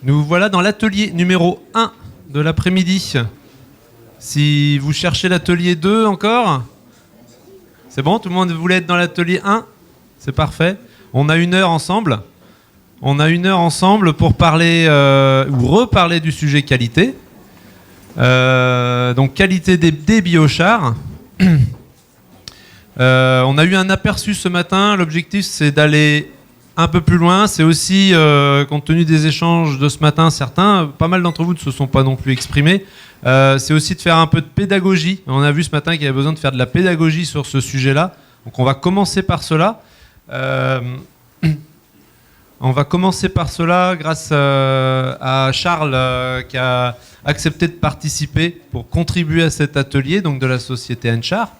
Nous voilà dans l'atelier numéro 1 de l'après-midi. Si vous cherchez l'atelier 2 encore, c'est bon, tout le monde voulait être dans l'atelier 1 ? C'est parfait. On a 1 heure ensemble. On a 1 heure ensemble pour parler ou reparler du sujet qualité. Donc qualité des biochars. On a eu un aperçu ce matin. L'objectif, c'est d'aller un peu plus loin. C'est aussi, compte tenu des échanges de ce matin, pas mal d'entre vous ne se sont pas non plus exprimés. C'est aussi de faire un peu de pédagogie. On a vu ce matin qu'il y avait besoin de faire de la pédagogie sur ce sujet-là. Donc on va commencer par cela. On va commencer par cela grâce à Charles qui a accepté de participer pour contribuer à cet atelier donc de la société Enchar.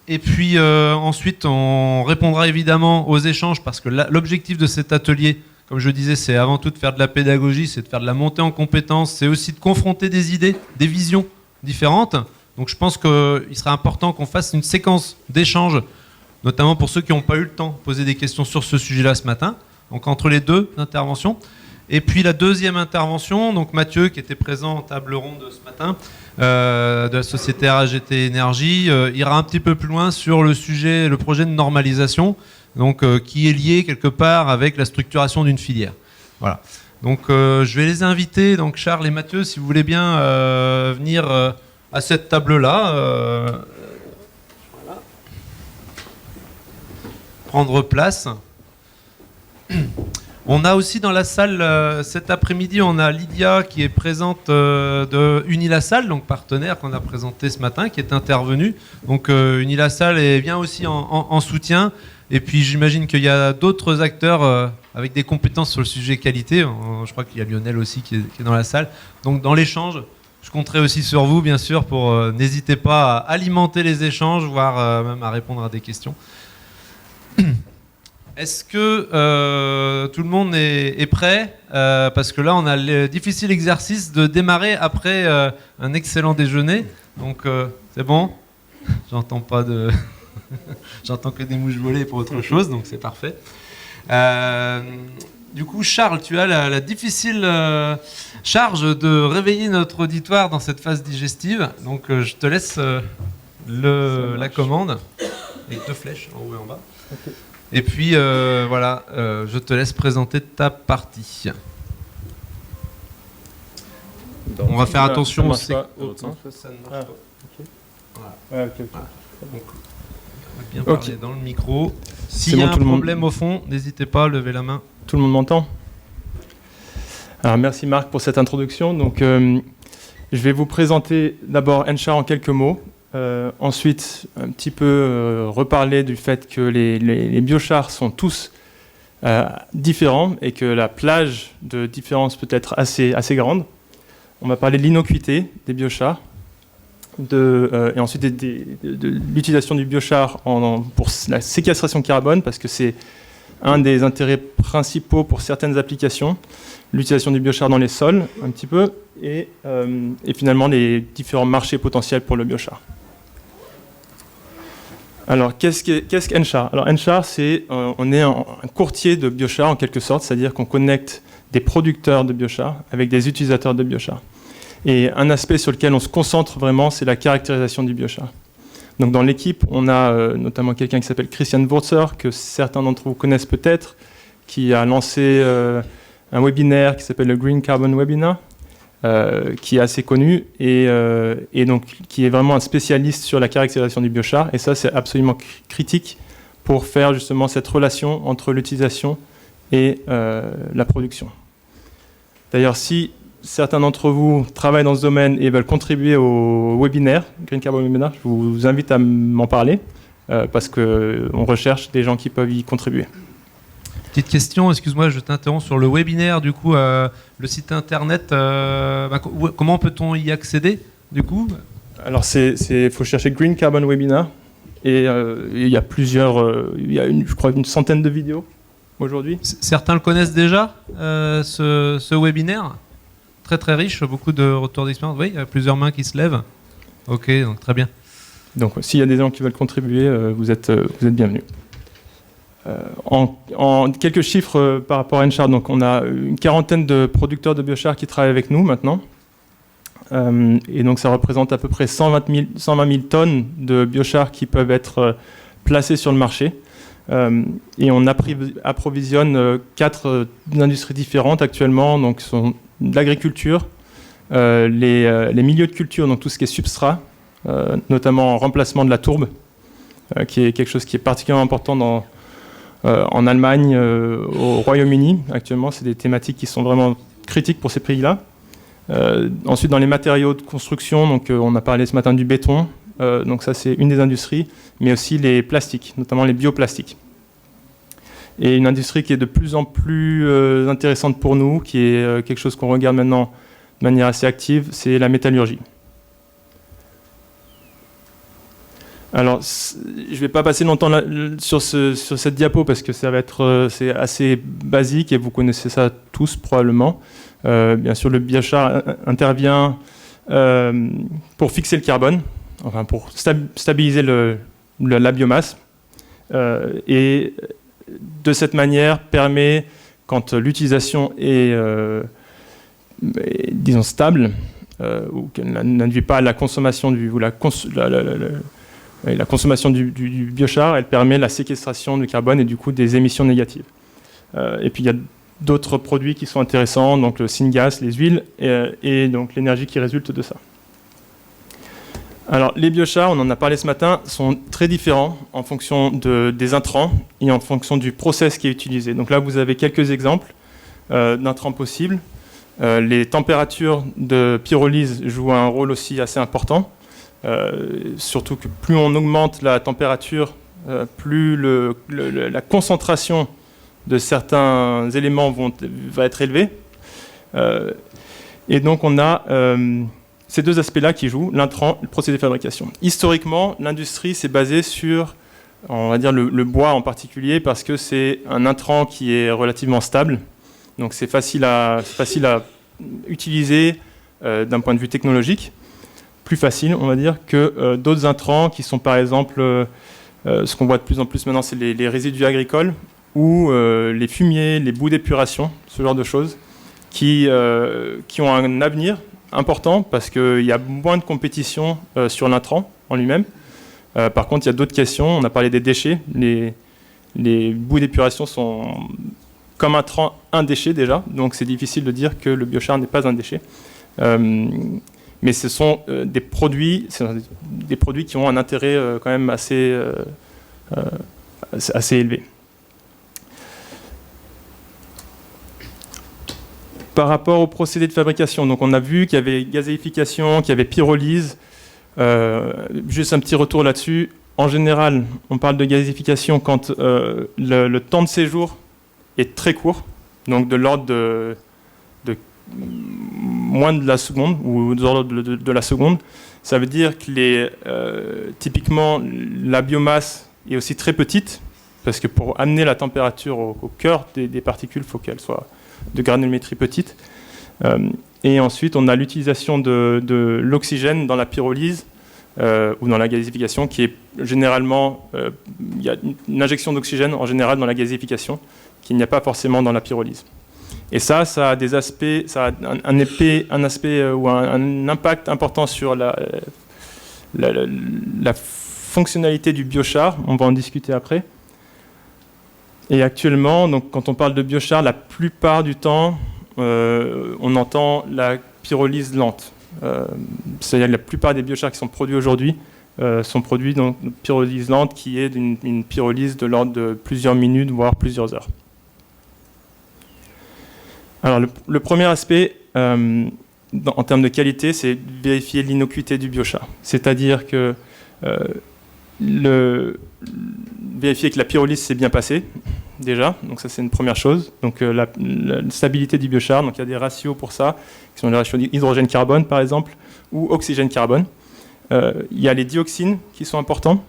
Et puis ensuite, on répondra évidemment aux échanges parce que l'objectif de cet atelier, comme je disais, c'est avant tout de faire de la pédagogie, c'est de faire de la montée en compétences, c'est aussi de confronter des idées, des visions différentes. Donc je pense qu'il serait important qu'on fasse une séquence d'échanges, notamment pour ceux qui n'ont pas eu le temps de poser des questions sur ce sujet-là ce matin. Donc entre les deux interventions. Et puis la deuxième intervention, donc Mathieu qui était présent en table ronde ce matin, de la société RAGT Énergie, ira un petit peu plus loin sur le sujet, le projet de normalisation, donc qui est lié quelque part avec la structuration d'une filière. Voilà. Donc je vais les inviter, donc Charles et Mathieu, si vous voulez bien venir à cette table-là. Voilà. Prendre place. On a aussi dans la salle, cet après-midi, on a Lydia qui est présente de Unilassal, donc partenaire qu'on a présenté ce matin, qui est intervenue. Donc Unilassal vient aussi en soutien. Et puis j'imagine qu'il y a d'autres acteurs avec des compétences sur le sujet qualité. Je crois qu'il y a Lionel aussi qui est dans la salle. Donc dans l'échange, je compterai aussi sur vous, bien sûr, pour n'hésitez pas à alimenter les échanges, voire même à répondre à des questions. Est-ce que tout le monde est prêt parce que là, on a le difficile exercice de démarrer après un excellent déjeuner. Donc, c'est bon ? J'entends pas de... J'entends que des mouches voler pour autre chose, donc c'est parfait. Du coup, Charles, tu as la difficile charge de réveiller notre auditoire dans cette phase digestive. Donc, je te laisse la commande avec 2 flèches en haut et en bas. Okay. Et puis, voilà, je te laisse présenter ta partie. Donc, on va faire attention aussi. Ça ne marche pas. Voilà. Ouais, okay. Voilà. Donc, on va bien parler dans le micro. S'il y a un problème au fond, n'hésitez pas à lever la main. Tout le monde m'entend ? Alors, merci Marc pour cette introduction. Donc, je vais vous présenter d'abord Enchar en quelques mots. Ensuite, un petit peu reparler du fait que les biochars sont tous différents et que la plage de différence peut être assez grande. On va parler de l'innocuité des biochars et ensuite de l'utilisation du biochar pour la séquestration de carbone parce que c'est un des intérêts principaux pour certaines applications, l'utilisation du biochar dans les sols un petit peu et finalement les différents marchés potentiels pour le biochar. Alors, qu'est-ce qu'Enchar ? Alors, Enchar, on est un courtier de biochar en quelque sorte, c'est-à-dire qu'on connecte des producteurs de biochar avec des utilisateurs de biochar. Et un aspect sur lequel on se concentre vraiment, c'est la caractérisation du biochar. Donc, dans l'équipe, on a notamment quelqu'un qui s'appelle Christian Wurzer, que certains d'entre vous connaissent peut-être, qui a lancé un webinaire qui s'appelle le Green Carbon Webinar, qui est assez connu et donc qui est vraiment un spécialiste sur la caractérisation du biochar. Et ça, c'est absolument critique pour faire justement cette relation entre l'utilisation et la production. D'ailleurs, si certains d'entre vous travaillent dans ce domaine et veulent contribuer au webinaire, Green Carbon Webinar, je vous invite à m'en parler parce qu'on recherche des gens qui peuvent y contribuer. Petite question, excuse-moi, je t'interromps sur le webinaire, du coup, le site internet, comment peut-on y accéder, du coup ? Alors, il faut chercher Green Carbon Webinar, et il y a je crois, une centaine de vidéos aujourd'hui. Certains le connaissent déjà, ce webinaire ? Très très riche, beaucoup de retours d'expérience. Oui, il y a plusieurs mains qui se lèvent. Ok, donc très bien. Donc, s'il y a des gens qui veulent contribuer, vous êtes bienvenus. En quelques chiffres par rapport à Enchar, donc on a une quarantaine de producteurs de biochar qui travaillent avec nous maintenant. Et donc ça représente à peu près 120 000 tonnes de biochar qui peuvent être placées sur le marché. Et on approvisionne 4 industries différentes actuellement, donc ce sont l'agriculture, les milieux de culture, donc tout ce qui est substrat, notamment en remplacement de la tourbe, qui est quelque chose qui est particulièrement important en Allemagne, au Royaume-Uni. Actuellement, c'est des thématiques qui sont vraiment critiques pour ces pays-là. Ensuite, dans les matériaux de construction, donc, on a parlé ce matin du béton, donc ça c'est une des industries, mais aussi les plastiques, notamment les bioplastiques. Et une industrie qui est de plus en plus intéressante pour nous, qui est quelque chose qu'on regarde maintenant de manière assez active, c'est la métallurgie. Alors, je ne vais pas passer longtemps sur cette diapo parce que ça va être c'est assez basique et vous connaissez ça tous probablement. Bien sûr, le biochar intervient pour fixer le carbone, enfin pour stabiliser la biomasse, et de cette manière permet, quand l'utilisation est disons stable, ou qu'elle n'induit pas la consommation la consommation du biochar, elle permet la séquestration du carbone et du coup des émissions négatives. Et puis il y a d'autres produits qui sont intéressants, donc le syngas, les huiles et donc l'énergie qui résulte de ça. Alors les biochars, on en a parlé ce matin, sont très différents en fonction des intrants et en fonction du process qui est utilisé. Donc là vous avez quelques exemples d'intrants possibles. Les températures de pyrolyse jouent un rôle aussi assez important. Surtout que plus on augmente la température, plus la concentration de certains éléments va être élevée. Et donc on a ces deux aspects-là qui jouent, l'intrant et le procédé de fabrication. Historiquement, l'industrie s'est basée sur, on va dire, le bois en particulier, parce que c'est un intrant qui est relativement stable. Donc c'est facile à utiliser d'un point de vue technologique. Plus facile, on va dire, que d'autres intrants qui sont par exemple, ce qu'on voit de plus en plus maintenant, c'est les résidus agricoles ou les fumiers, les boues d'épuration, ce genre de choses, qui ont un avenir important parce qu'il y a moins de compétition sur l'intrant en lui-même. Par contre, il y a d'autres questions. On a parlé des déchets. Les boues d'épuration sont comme un déchet déjà, donc c'est difficile de dire que le biochar n'est pas un déchet. Mais ce sont des produits qui ont un intérêt quand même assez élevé. Par rapport au procédé de fabrication, donc on a vu qu'il y avait gazéification, qu'il y avait pyrolyse. Juste un petit retour là-dessus. En général, on parle de gazéification quand le temps de séjour est très court, donc de l'ordre de moins de la seconde ou de l'ordre de la seconde. Ça veut dire que typiquement la biomasse est aussi très petite, parce que pour amener la température au cœur des particules, il faut qu'elle soit de granulométrie petite. Et ensuite, on a l'utilisation de l'oxygène dans la pyrolyse ou dans la gazéification, qui est généralement, il y a une injection d'oxygène en général dans la gazéification, qu'il n'y a pas forcément dans la pyrolyse. Et ça a des aspects, ça a un aspect ou un impact important sur la fonctionnalité du biochar. On va en discuter après. Et actuellement, donc, quand on parle de biochar, la plupart du temps, on entend la pyrolyse lente. C'est-à-dire que la plupart des biochars qui sont produits aujourd'hui sont produits dans une pyrolyse lente qui est une pyrolyse de l'ordre de plusieurs minutes, voire plusieurs heures. Alors, le premier aspect, en termes de qualité, c'est vérifier l'innocuité du biochar. C'est-à-dire que vérifier que la pyrolyse s'est bien passée, déjà. Donc ça, c'est une première chose. Donc la stabilité du biochar, donc il y a des ratios pour ça, qui sont les ratios d'hydrogène-carbone, par exemple, ou oxygène-carbone. Il y a les dioxines qui sont importants.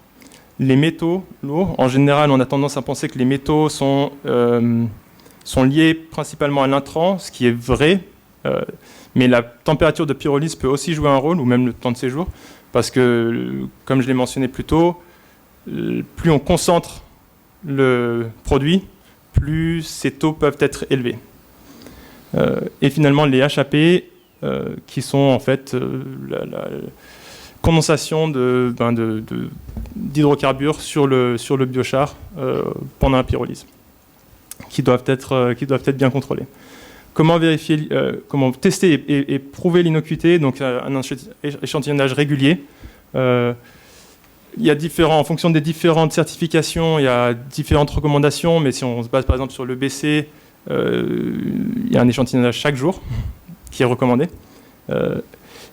Les métaux lourds, en général, on a tendance à penser que les métaux sont liés principalement à l'intrant, ce qui est vrai, mais la température de pyrolyse peut aussi jouer un rôle, ou même le temps de séjour, parce que, comme je l'ai mentionné plus tôt, plus on concentre le produit, plus ces taux peuvent être élevés. Et finalement, les HAP, qui sont en fait la condensation d'hydrocarbures sur le biochar pendant la pyrolyse, qui doivent être bien contrôlés. Comment vérifier, comment tester et prouver l'innocuité? Donc un échantillonnage régulier. Il y a en fonction des différentes certifications, il y a différentes recommandations, mais si on se base par exemple sur le BC, il y a un échantillonnage chaque jour qui est recommandé.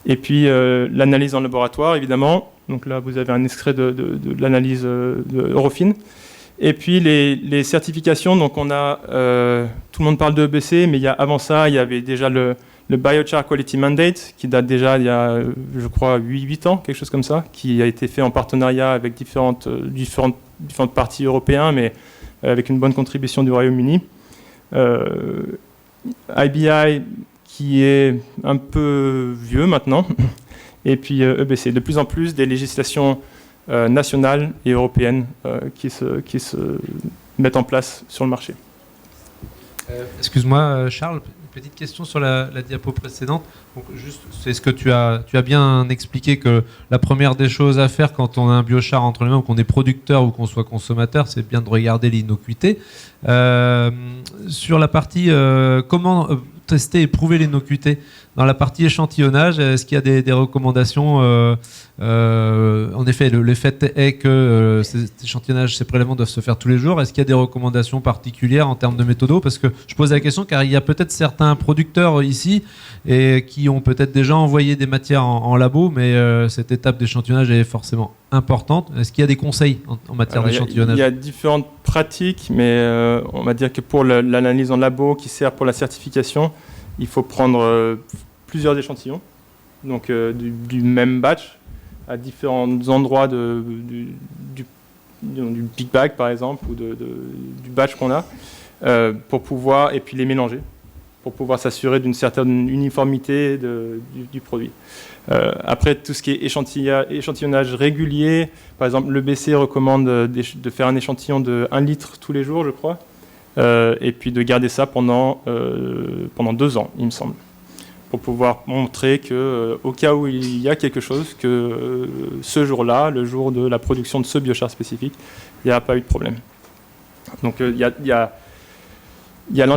Et puis l'analyse en laboratoire, évidemment. Donc là, vous avez un extrait de l'analyse de Eurofins. Et puis les certifications, donc on a, tout le monde parle de EBC, mais avant ça, il y avait déjà le Biochar Quality Mandate, qui date déjà il y a, je crois, 8 ans, quelque chose comme ça, qui a été fait en partenariat avec différentes parties européennes, mais avec une bonne contribution du Royaume-Uni. IBI, qui est un peu vieux maintenant, et puis EBC. De plus en plus, des législations nationales et européennes qui se mettent en place sur le marché. Excuse-moi, Charles, une petite question sur la diapo précédente. Donc, juste, c'est ce que tu as bien expliqué, que la première des choses à faire quand on a un biochar entre les mains, ou qu'on est producteur ou qu'on soit consommateur, c'est bien de regarder l'innocuité. Sur la partie comment tester et prouver l'innocuité, dans la partie échantillonnage, est-ce qu'il y a des recommandations en effet, le fait est que ces échantillonnages, ces prélèvements doivent se faire tous les jours. Est-ce qu'il y a des recommandations particulières en termes de méthodo? Parce que je pose la question car il y a peut-être certains producteurs ici et qui ont peut-être déjà envoyé des matières en labo, mais cette étape d'échantillonnage est forcément importante. Est-ce qu'il y a des conseils en matière d'échantillonnage? Il y a différentes pratiques, mais on va dire que pour l'analyse en labo qui sert pour la certification, il faut prendre plusieurs échantillons, donc du même batch, à différents endroits du big bag par exemple, ou du batch qu'on a, pour pouvoir, et puis les mélanger, pour pouvoir s'assurer d'une certaine uniformité du produit. Après, tout ce qui est échantillonnage régulier, par exemple le BC recommande de faire un échantillon de 1 litre tous les jours, je crois, et puis de garder ça pendant 2 ans, il me semble, pour pouvoir montrer qu'au cas où il y a quelque chose, que ce jour-là, le jour de la production de ce biochar spécifique, il n'y a pas eu de problème. Donc il y a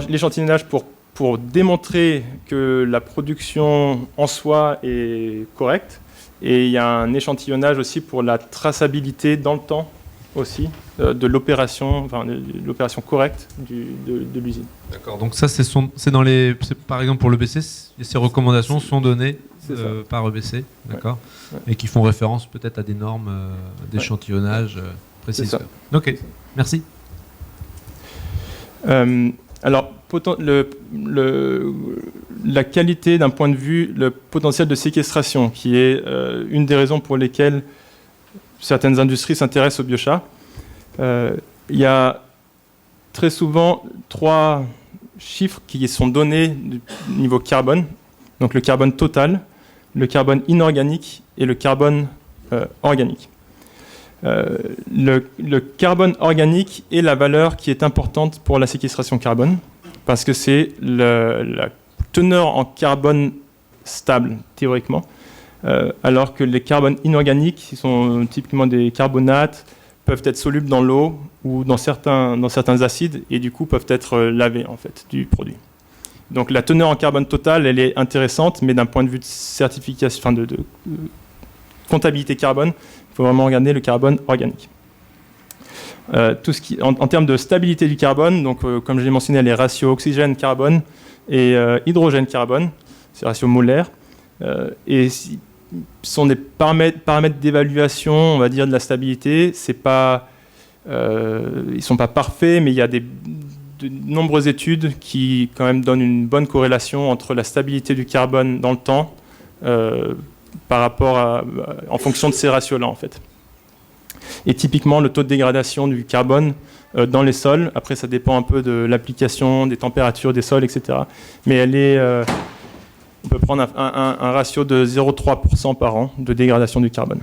l'échantillonnage pour démontrer que la production en soi est correcte, et il y a un échantillonnage aussi pour la traçabilité dans le temps aussi de l'opération correcte de l'usine. D'accord, donc ça c'est dans par exemple pour l'EBC, ces recommandations sont données par EBC, d'accord, ouais. Et qui font référence peut-être à des normes d'échantillonnage précises. Ok, merci. Alors, la qualité d'un point de vue, le potentiel de séquestration, qui est une des raisons pour lesquelles certaines industries s'intéressent au biochar. Il y a très souvent 3 chiffres qui sont donnés du niveau carbone. Donc le carbone total, le carbone inorganique et le carbone organique. Le carbone organique est la valeur qui est importante pour la séquestration carbone, parce que c'est la teneur en carbone stable, théoriquement, alors que les carbones inorganiques, qui sont typiquement des carbonates, peuvent être solubles dans l'eau ou dans certains acides, et du coup peuvent être lavés en fait, du produit. Donc la teneur en carbone totale, elle est intéressante, mais d'un point de vue de certification, de comptabilité carbone, il faut vraiment regarder le carbone organique. Tout ce qui, en termes de stabilité du carbone, donc comme je l'ai mentionné, les ratios oxygène-carbone et hydrogène-carbone, c'est ratios molaires, et sont des paramètres d'évaluation, on va dire, de la stabilité. Ils ne sont pas parfaits, mais il y a de nombreuses études qui quand même donnent une bonne corrélation entre la stabilité du carbone dans le temps par rapport en fonction de ces ratios-là, en fait. Et typiquement, le taux de dégradation du carbone dans les sols, après ça dépend un peu de l'application, des températures des sols, etc. Mais elle est... on peut prendre un ratio de 0,3% par an de dégradation du carbone.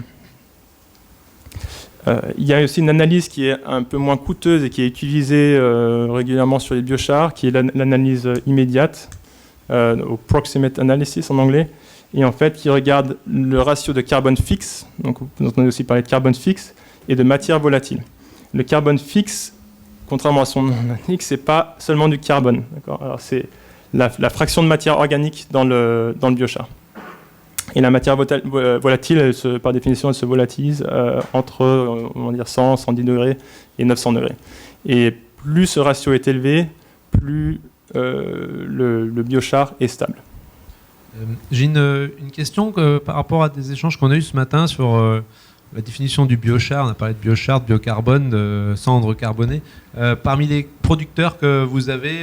Il y a aussi une analyse qui est un peu moins coûteuse et qui est utilisée régulièrement sur les biochars, qui est l'analyse immédiate, au proximate analysis en anglais, et en fait qui regarde le ratio de carbone fixe, donc vous entendez aussi parler de carbone fixe, et de matière volatile. Le carbone fixe, contrairement à son nom l'indique, c'est pas seulement du carbone, d'accord ? Alors c'est la fraction de matière organique dans le biochar. Et la matière volatile, par définition, elle se volatilise entre on va dire 100, 110 degrés et 900 degrés. Et plus ce ratio est élevé, plus le biochar est stable. J'ai une question par rapport à des échanges qu'on a eus ce matin sur la définition du biochar. On a parlé de biochar, de biocarbone, de cendres carbonées. Parmi les producteurs que vous avez,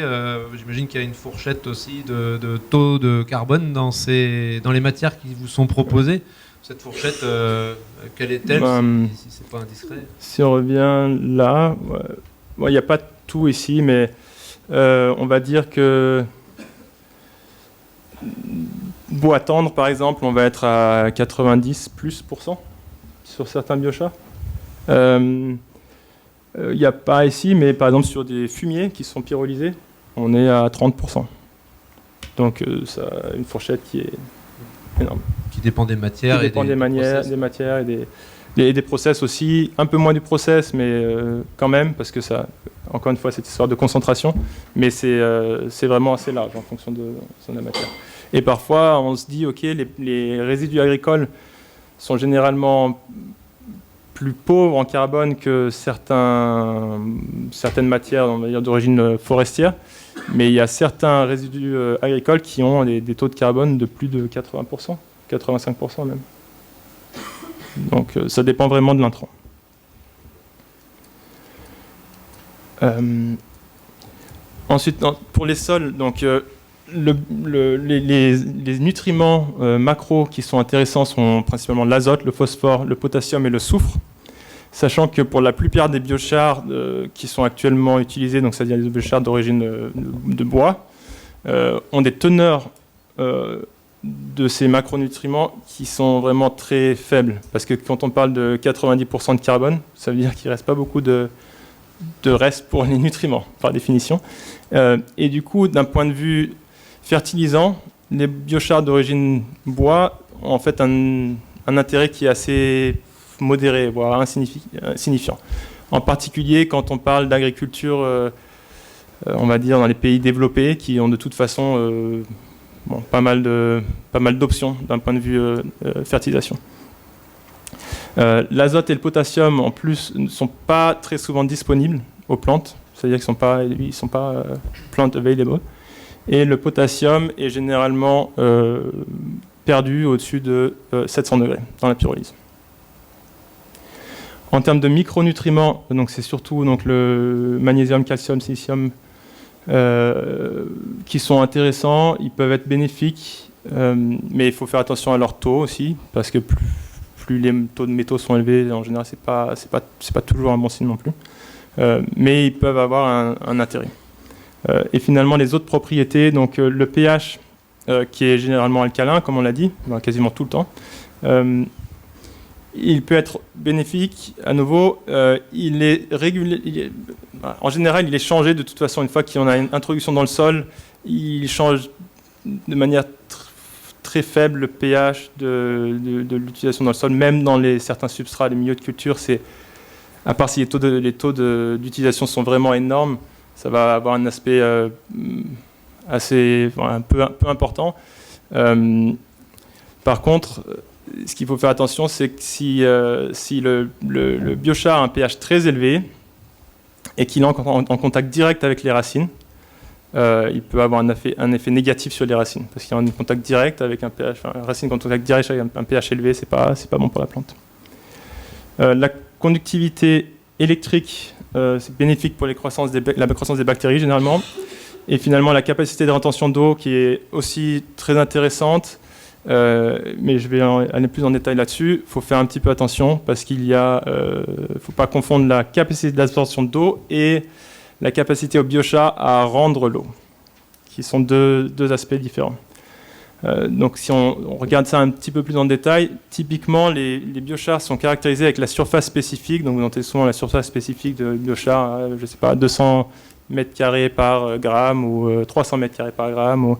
j'imagine qu'il y a une fourchette aussi de taux de carbone dans les matières qui vous sont proposées. Cette fourchette, quelle est-elle, si c'est pas indiscret ? Si on revient là, il n'y a pas tout ici, mais on va dire que bois tendre, par exemple, on va être à 90% sur certains biochars. Il n'y a pas ici, mais par exemple sur des fumiers qui sont pyrolysés, on est à 30%. Donc ça a une fourchette qui est énorme. Qui dépend des matières qui dépend des matières et des process aussi. Un peu moins du process, mais quand même, parce que ça, encore une fois, c'est une histoire de concentration, mais c'est vraiment assez large en fonction de la matière. Et parfois, on se dit, ok, les résidus agricoles sont généralement plus pauvres en carbone que certaines matières, on va dire, d'origine forestière, mais il y a certains résidus agricoles qui ont des taux de carbone de plus de 80%, 85% même. Donc ça dépend vraiment de l'intrant. Ensuite, pour les sols, donc, les nutriments macros qui sont intéressants sont principalement l'azote, le phosphore, le potassium et le soufre, sachant que pour la plupart des biochars qui sont actuellement utilisés, donc c'est-à-dire les biochars d'origine de bois, ont des teneurs de ces macronutriments qui sont vraiment très faibles. Parce que quand on parle de 90% de carbone, ça veut dire qu'il ne reste pas beaucoup de reste pour les nutriments, par définition. Et du coup, d'un point de vue fertilisant, les biochars d'origine bois ont en fait un intérêt qui est assez modéré, voire insignifiant. En particulier quand on parle d'agriculture, on va dire dans les pays développés, qui ont de toute façon pas mal d'options d'un point de vue fertilisation. L'azote et le potassium, en plus, ne sont pas très souvent disponibles aux plantes, c'est-à-dire qu'ils ne sont pas plant available. Et le potassium est généralement perdu au-dessus de 700 degrés dans la pyrolyse. En termes de micronutriments, donc c'est surtout donc, le magnésium, calcium, silicium qui sont intéressants, ils peuvent être bénéfiques, mais il faut faire attention à leur taux aussi, parce que plus les taux de métaux sont élevés, en général, c'est pas toujours un bon signe non plus. Mais ils peuvent avoir un intérêt. Et finalement, les autres propriétés, donc le pH, qui est généralement alcalin, comme on l'a dit, quasiment tout le temps, il peut être bénéfique. À nouveau, il est régulier. En général, il est changé de toute façon une fois qu'on a une introduction dans le sol. Il change de manière très faible le pH de l'utilisation dans le sol, même dans certains substrats, les milieux de culture. À part si les taux d'utilisation sont vraiment énormes, ça va avoir un aspect un peu important. Par contre, ce qu'il faut faire attention, c'est que si le biochar a un pH très élevé et qu'il est en contact direct avec les racines, il peut avoir un effet négatif sur les racines, parce qu'il y a un contact direct avec un pH, une racine en contact direct avec un pH élevé, c'est pas bon pour la plante. La conductivité électrique, c'est bénéfique pour la croissance des bactéries généralement, et finalement la capacité de rétention d'eau qui est aussi très intéressante, mais je vais aller plus en détail là-dessus. Il faut faire un petit peu attention parce qu'il faut pas confondre la capacité d'absorption d'eau et la capacité au biochar à rendre l'eau, qui sont deux aspects différents. Donc si on regarde ça un petit peu plus en détail, typiquement les biochars sont caractérisés avec la surface spécifique. Donc vous notez souvent la surface spécifique de biochar, je ne sais pas, 200 mètres carrés par gramme ou 300 mètres carrés par gramme.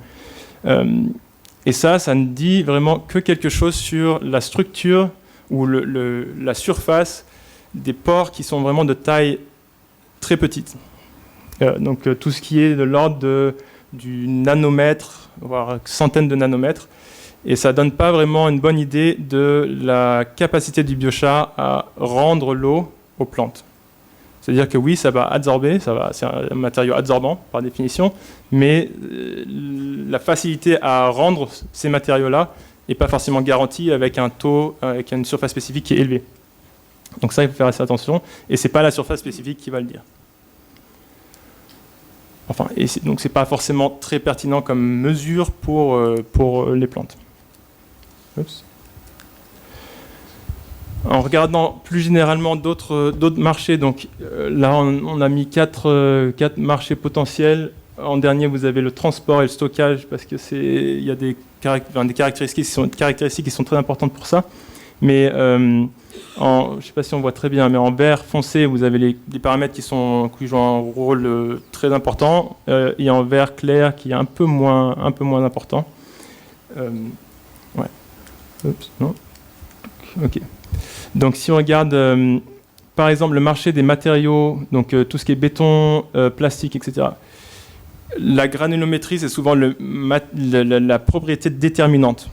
Et ça ne dit vraiment que quelque chose sur la structure ou la surface des pores qui sont vraiment de taille très petite. Donc tout ce qui est de l'ordre du nanomètre, voire centaines de nanomètres. Et ça ne donne pas vraiment une bonne idée de la capacité du biochar à rendre l'eau aux plantes. C'est-à-dire que oui, ça va absorber, c'est un matériau absorbant par définition, mais la facilité à rendre ces matériaux-là n'est pas forcément garantie avec un taux, avec une surface spécifique qui est élevée. Donc ça, il faut faire assez attention, et ce n'est pas la surface spécifique qui va le dire. Enfin, donc c'est pas forcément très pertinent comme mesure pour les plantes. Oups. En regardant plus généralement d'autres marchés, donc là on a mis quatre marchés potentiels. En dernier, vous avez le transport et le stockage, parce que il y a des caractéristiques qui sont très importantes pour ça. Mais je ne sais pas si on voit très bien, mais en vert foncé, vous avez des paramètres qui jouent un rôle très important, et en vert clair qui est un peu moins important. Ouais. Oups, non. Ok. Donc si on regarde, par exemple, le marché des matériaux, donc tout ce qui est béton, plastique, etc. La granulométrie, c'est souvent la propriété déterminante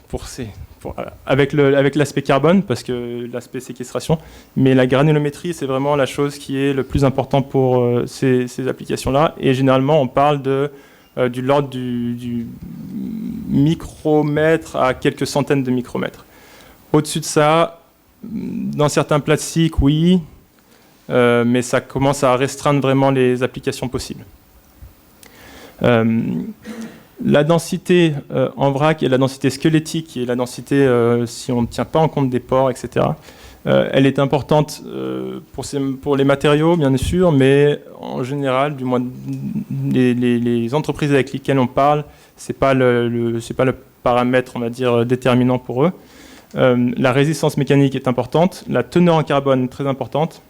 avec l'aspect carbone, parce que l'aspect séquestration, mais la granulométrie, c'est vraiment la chose qui est le plus important pour ces applications-là. Et généralement, on parle de l'ordre du micromètre à quelques centaines de micromètres. Au-dessus de ça, dans certains plastiques, oui, mais ça commence à restreindre vraiment les applications possibles. La densité en vrac et la densité squelettique et la densité si on ne tient pas en compte des pores, etc. Elle est importante pour les matériaux, bien sûr, mais en général, du moins les entreprises avec lesquelles on parle, c'est pas le paramètre, on va dire, déterminant pour eux. La résistance mécanique est importante, la teneur en carbone très importante,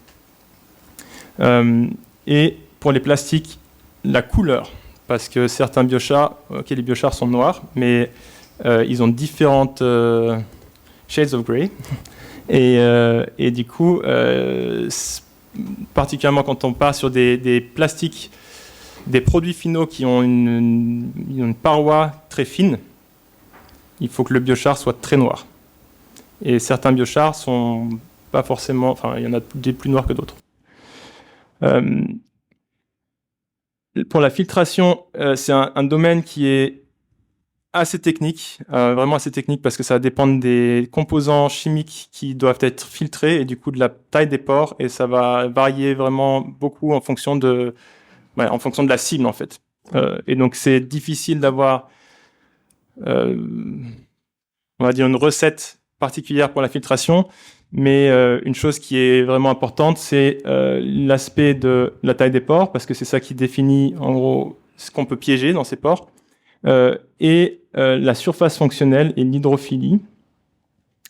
et pour les plastiques, la couleur. Parce que certains biochars, les biochars sont noirs, mais ils ont différentes shades of grey. Et du coup, particulièrement quand on part sur des plastiques, des produits finaux qui ont une paroi très fine, il faut que le biochar soit très noir. Et certains biochars sont pas forcément... Enfin, il y en a des plus noirs que d'autres. Pour la filtration, c'est un domaine qui est assez technique, vraiment assez technique, parce que ça dépend des composants chimiques qui doivent être filtrés et du coup de la taille des pores, et ça va varier vraiment beaucoup en fonction de la cible en fait. Et donc c'est difficile d'avoir, on va dire, une recette particulière pour la filtration. Mais une chose qui est vraiment importante, c'est l'aspect de la taille des pores, parce que c'est ça qui définit en gros ce qu'on peut piéger dans ces pores, et la surface fonctionnelle et l'hydrophilie.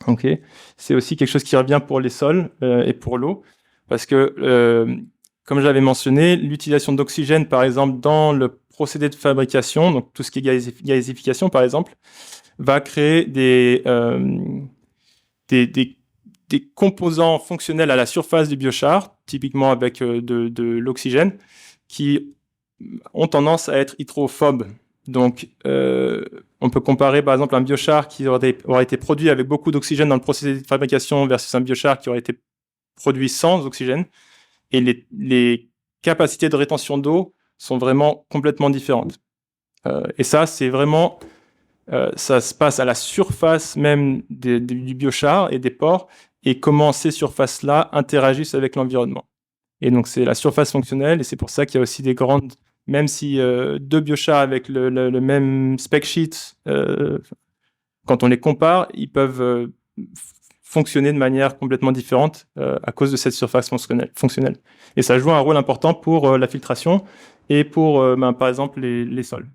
Okay. C'est aussi quelque chose qui revient pour les sols et pour l'eau, parce que, comme je l'avais mentionné, l'utilisation d'oxygène, par exemple, dans le procédé de fabrication, donc tout ce qui est gazification, par exemple, va créer des composants fonctionnels à la surface du biochar, typiquement avec de l'oxygène, qui ont tendance à être hydrophobes. Donc, on peut comparer par exemple un biochar qui aurait été produit avec beaucoup d'oxygène dans le processus de fabrication versus un biochar qui aurait été produit sans oxygène. Et les capacités de rétention d'eau sont vraiment complètement différentes. Et ça, c'est vraiment... ça se passe à la surface même du biochar et des pores, et comment ces surfaces-là interagissent avec l'environnement. Et donc, c'est la surface fonctionnelle, et c'est pour ça qu'il y a aussi des grandes... Même si deux biochars avec le même spec sheet, quand on les compare, ils peuvent fonctionner de manière complètement différente à cause de cette surface fonctionnelle. Et ça joue un rôle important pour la filtration et pour, par exemple, les sols.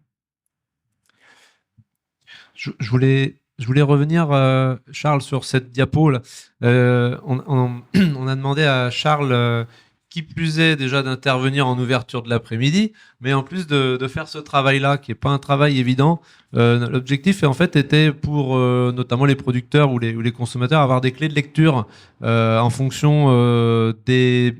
Je voulais revenir, Charles, sur cette diapo là. On a demandé à Charles, qui plus est déjà d'intervenir en ouverture de l'après-midi, mais en plus de faire ce travail-là, qui n'est pas un travail évident. L'objectif en fait était pour notamment les producteurs ou les consommateurs avoir des clés de lecture en fonction des...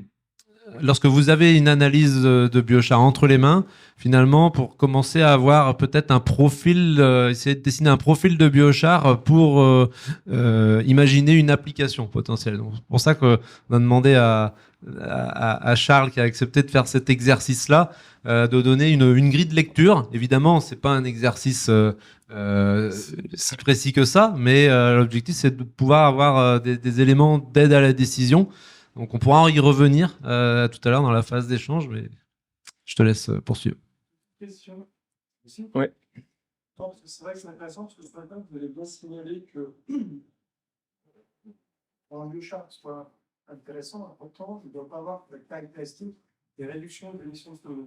Lorsque vous avez une analyse de biochar entre les mains, finalement, pour commencer à avoir peut-être un profil, essayer de dessiner un profil de biochar pour imaginer une application potentielle. Donc, c'est pour ça qu'on a demandé à Charles, qui a accepté de faire cet exercice-là, de donner une grille de lecture. Évidemment, c'est pas un exercice si précis que ça, mais l'objectif, c'est de pouvoir avoir des éléments d'aide à la décision. Donc on pourra y revenir tout à l'heure dans la phase d'échange, mais je te laisse poursuivre. Question. Oui. C'est vrai que c'est intéressant parce que ce matin, vous avez bien signalé que pour un biochar soit intéressant, important, il ne doit pas avoir de caractéristiques des réductions d'émissions de CO2.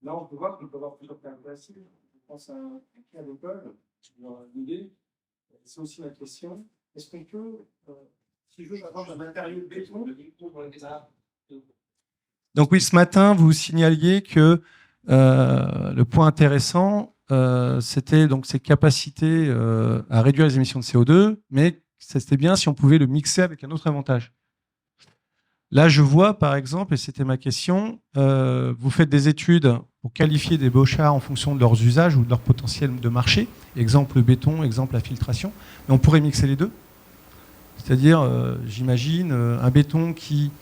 Là, on peut voir qu'il peut avoir plusieurs caractéristiques. Je pense à un cas d'école, l'idée. C'est aussi la question. Est-ce qu'on peut, si je veux avoir un matériau de béton, donc oui, ce matin, vous signaliez que le point intéressant, c'était donc ces capacités à réduire les émissions de CO2, mais c'était bien si on pouvait le mixer avec un autre avantage. Là, je vois, par exemple, et c'était ma question, vous faites des études pour qualifier des biochars en fonction de leurs usages ou de leur potentiel de marché. Exemple le béton, exemple la filtration. Mais on pourrait mixer les deux. C'est-à-dire, j'imagine, un béton qui,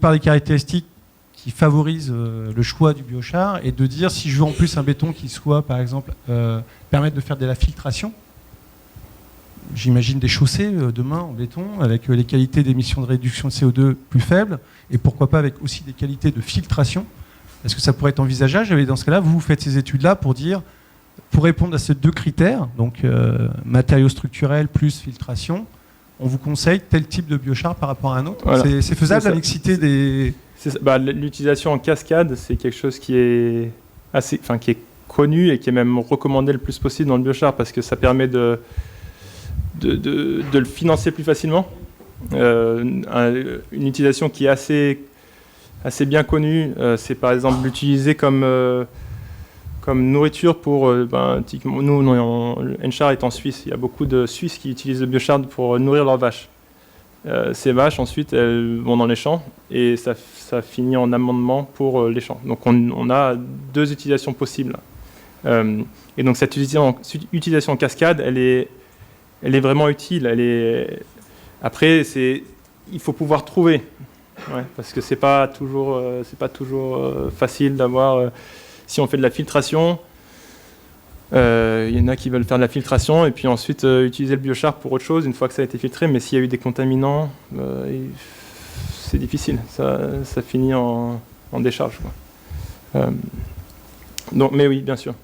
par les caractéristiques, qui favorise le choix du biochar, et de dire si je veux en plus un béton qui soit, par exemple, permettre de faire de la filtration. J'imagine des chaussées demain en béton avec les qualités d'émissions de réduction de CO2 plus faibles, et pourquoi pas avec aussi des qualités de filtration. Est-ce que ça pourrait être envisageable? Et dans ce cas-là, vous faites ces études-là pour répondre à ces deux critères, donc matériaux structurels plus filtration, on vous conseille tel type de biochar par rapport à un autre. Voilà. C'est faisable la mixité des... L'utilisation en cascade, c'est quelque chose qui est connu et qui est même recommandé le plus possible dans le biochar parce que ça permet de le financer plus facilement. Une utilisation qui est assez bien connue, c'est par exemple l'utiliser comme nourriture pour... Enchar est en Suisse, il y a beaucoup de Suisses qui utilisent le biochar pour nourrir leurs vaches. Ces vaches, ensuite, elles vont dans les champs et ça finit en amendement pour les champs. Donc on a deux utilisations possibles. Et donc cette utilisation en cascade, elle est vraiment utile. Après, il faut pouvoir trouver, parce que c'est pas toujours facile d'avoir. Si on fait de la filtration, il y en a qui veulent faire de la filtration et puis ensuite utiliser le biochar pour autre chose une fois que ça a été filtré. Mais s'il y a eu des contaminants, c'est difficile. Ça finit en décharge, quoi. Mais oui, bien sûr.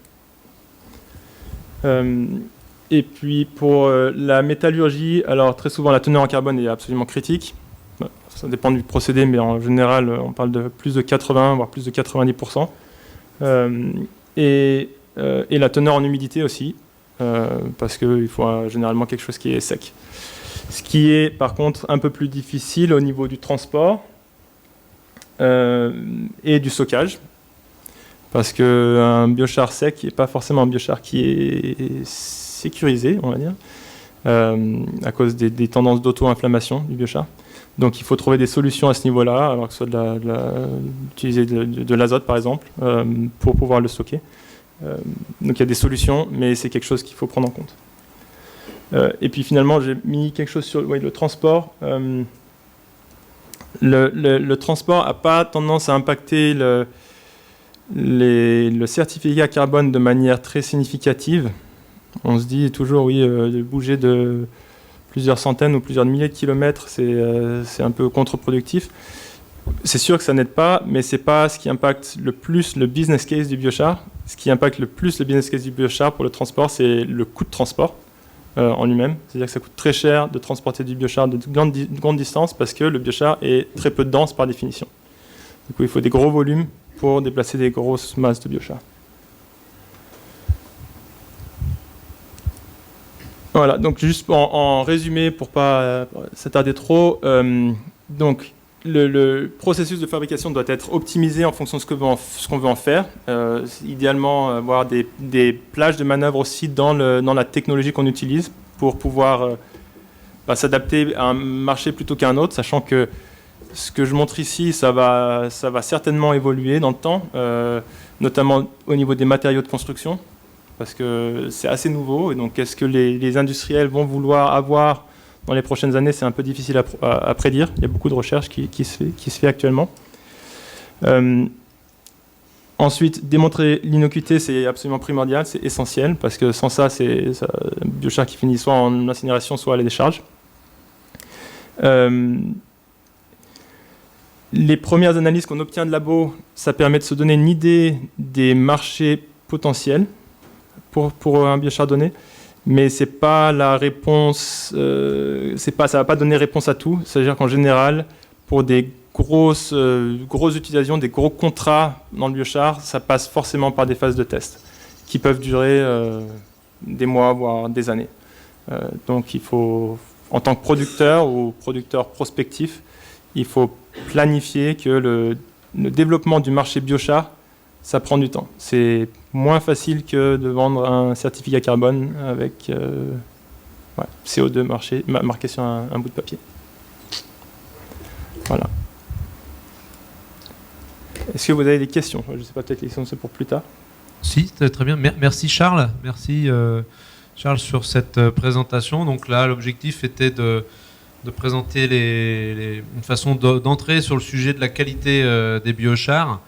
Et puis pour la métallurgie, alors très souvent la teneur en carbone est absolument critique. Ça dépend du procédé, mais en général on parle de plus de 80 voire plus de 90%. Et la teneur en humidité aussi, parce qu'il faut généralement quelque chose qui est sec. Ce qui est par contre un peu plus difficile au niveau du transport et du stockage, parce qu'un biochar sec n'est pas forcément un biochar qui est sécurisé, on va dire, à cause des tendances d'auto-inflammation du biochar. Donc il faut trouver des solutions à ce niveau-là, alors que ce soit utiliser de l'azote par exemple, pour pouvoir le stocker. Donc il y a des solutions, mais c'est quelque chose qu'il faut prendre en compte. Et puis finalement, j'ai mis quelque chose sur le transport. Le transport n'a pas tendance à impacter le certificat carbone de manière très significative. On se dit toujours, oui, de bouger de plusieurs centaines ou plusieurs milliers de kilomètres, c'est un peu contre-productif. C'est sûr que ça n'aide pas, mais ce n'est pas ce qui impacte le plus le business case du biochar. Ce qui impacte le plus le business case du biochar pour le transport, c'est le coût de transport en lui-même. C'est-à-dire que ça coûte très cher de transporter du biochar de grande distance parce que le biochar est très peu dense par définition. Du coup, il faut des gros volumes pour déplacer des grosses masses de biochar. Voilà, donc juste en résumé, pour pas s'attarder trop, donc le processus de fabrication doit être optimisé en fonction de ce qu'on veut en faire. Idéalement, avoir des plages de manœuvre aussi dans la technologie qu'on utilise pour pouvoir s'adapter à un marché plutôt qu'à un autre, sachant que ce que je montre ici, ça va certainement évoluer dans le temps, notamment au niveau des matériaux de construction, parce que c'est assez nouveau. Et donc, qu'est-ce que les industriels vont vouloir avoir dans les prochaines années, c'est un peu difficile à prédire. Il y a beaucoup de recherches qui se fait actuellement. Ensuite, démontrer l'innocuité, c'est absolument primordial, c'est essentiel, parce que sans ça, c'est un biochar qui finit soit en incinération, soit à la décharge. Les premières analyses qu'on obtient de labo, ça permet de se donner une idée des marchés potentiels pour un biochar donné, mais c'est pas la réponse, ça va pas donner réponse à tout. C'est-à-dire qu'en général, pour des grosses utilisations, des gros contrats dans le biochar, ça passe forcément par des phases de test qui peuvent durer des mois, voire des années. Donc il faut, en tant que producteur ou producteur prospectif, il faut planifier que le développement du marché biochar, ça prend du temps. C'est moins facile que de vendre un certificat carbone avec CO2 marqué sur un bout de papier. Voilà. Est-ce que vous avez des questions? Je ne sais pas, peut-être les questions c'est pour plus tard. Si, très bien. Merci Charles. Merci Charles sur cette présentation. Donc là, l'objectif était de présenter une façon d'entrer sur le sujet de la qualité des biochars.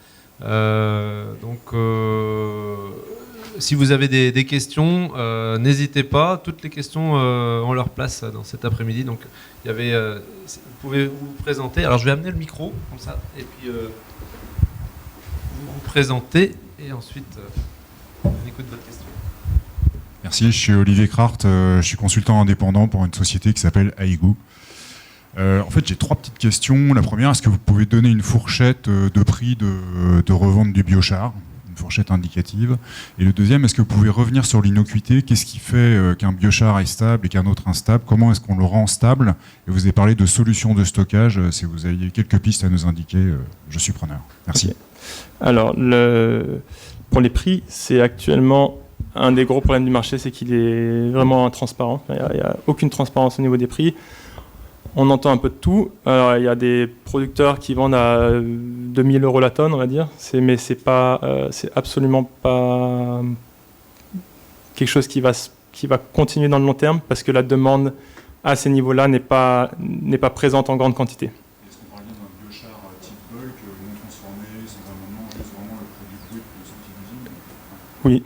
Si vous avez des questions, n'hésitez pas. Toutes les questions ont leur place dans cet après-midi. Donc, vous pouvez vous présenter. Alors, je vais amener le micro comme ça, et puis vous présentez, et ensuite on écoute votre question. Merci. Je suis Olivier Krart. Je suis consultant indépendant pour une société qui s'appelle Aigu. En fait, j'ai 3 petites questions. La première, est-ce que vous pouvez donner une fourchette de prix de revente du biochar, une fourchette indicative? Et le deuxième, est-ce que vous pouvez revenir sur l'innocuité? Qu'est-ce qui fait qu'un biochar est stable et qu'un autre instable? Comment est-ce qu'on le rend stable? Et vous avez parlé de solutions de stockage. Si vous aviez quelques pistes à nous indiquer, je suis preneur. Merci. Okay. Alors, pour les prix, c'est actuellement un des gros problèmes du marché, c'est qu'il est vraiment intransparent. Il n'y a aucune transparence au niveau des prix. On entend un peu de tout. Alors, il y a des producteurs qui vendent à 2000 € la tonne, on va dire. Mais c'est absolument pas quelque chose qui va continuer dans le long terme, parce que la demande à ces niveaux-là n'est pas présente en grande quantité. Est-ce qu'on parle bien d'un biochar type bulk, non transformé, sans amendement, juste vraiment le produit brut de sortie d'usine? Oui.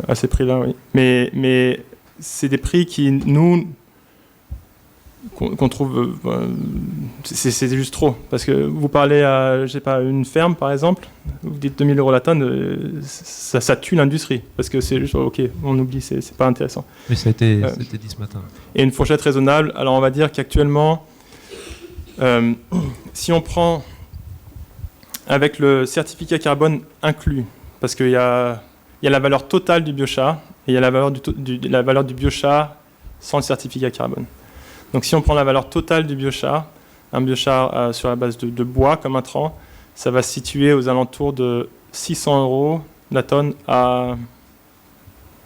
À ces prix-là, oui. Mais c'est des prix qui, nous, qu'on trouve, c'est juste trop, parce que vous parlez à, je sais pas, une ferme par exemple, vous dites 2000 € la tonne, ça tue l'industrie, parce que c'est juste, ok, on oublie, c'est pas intéressant. Oui, c'était dit ce matin. Et une fourchette raisonnable, alors on va dire qu'actuellement, si on prend avec le certificat carbone inclus, parce qu'il y a la valeur totale du biochar, et il y a la valeur du biochar sans le certificat carbone. Donc si on prend la valeur totale du biochar, un biochar sur la base de bois comme intrant, ça va se situer aux alentours de 600 € la tonne à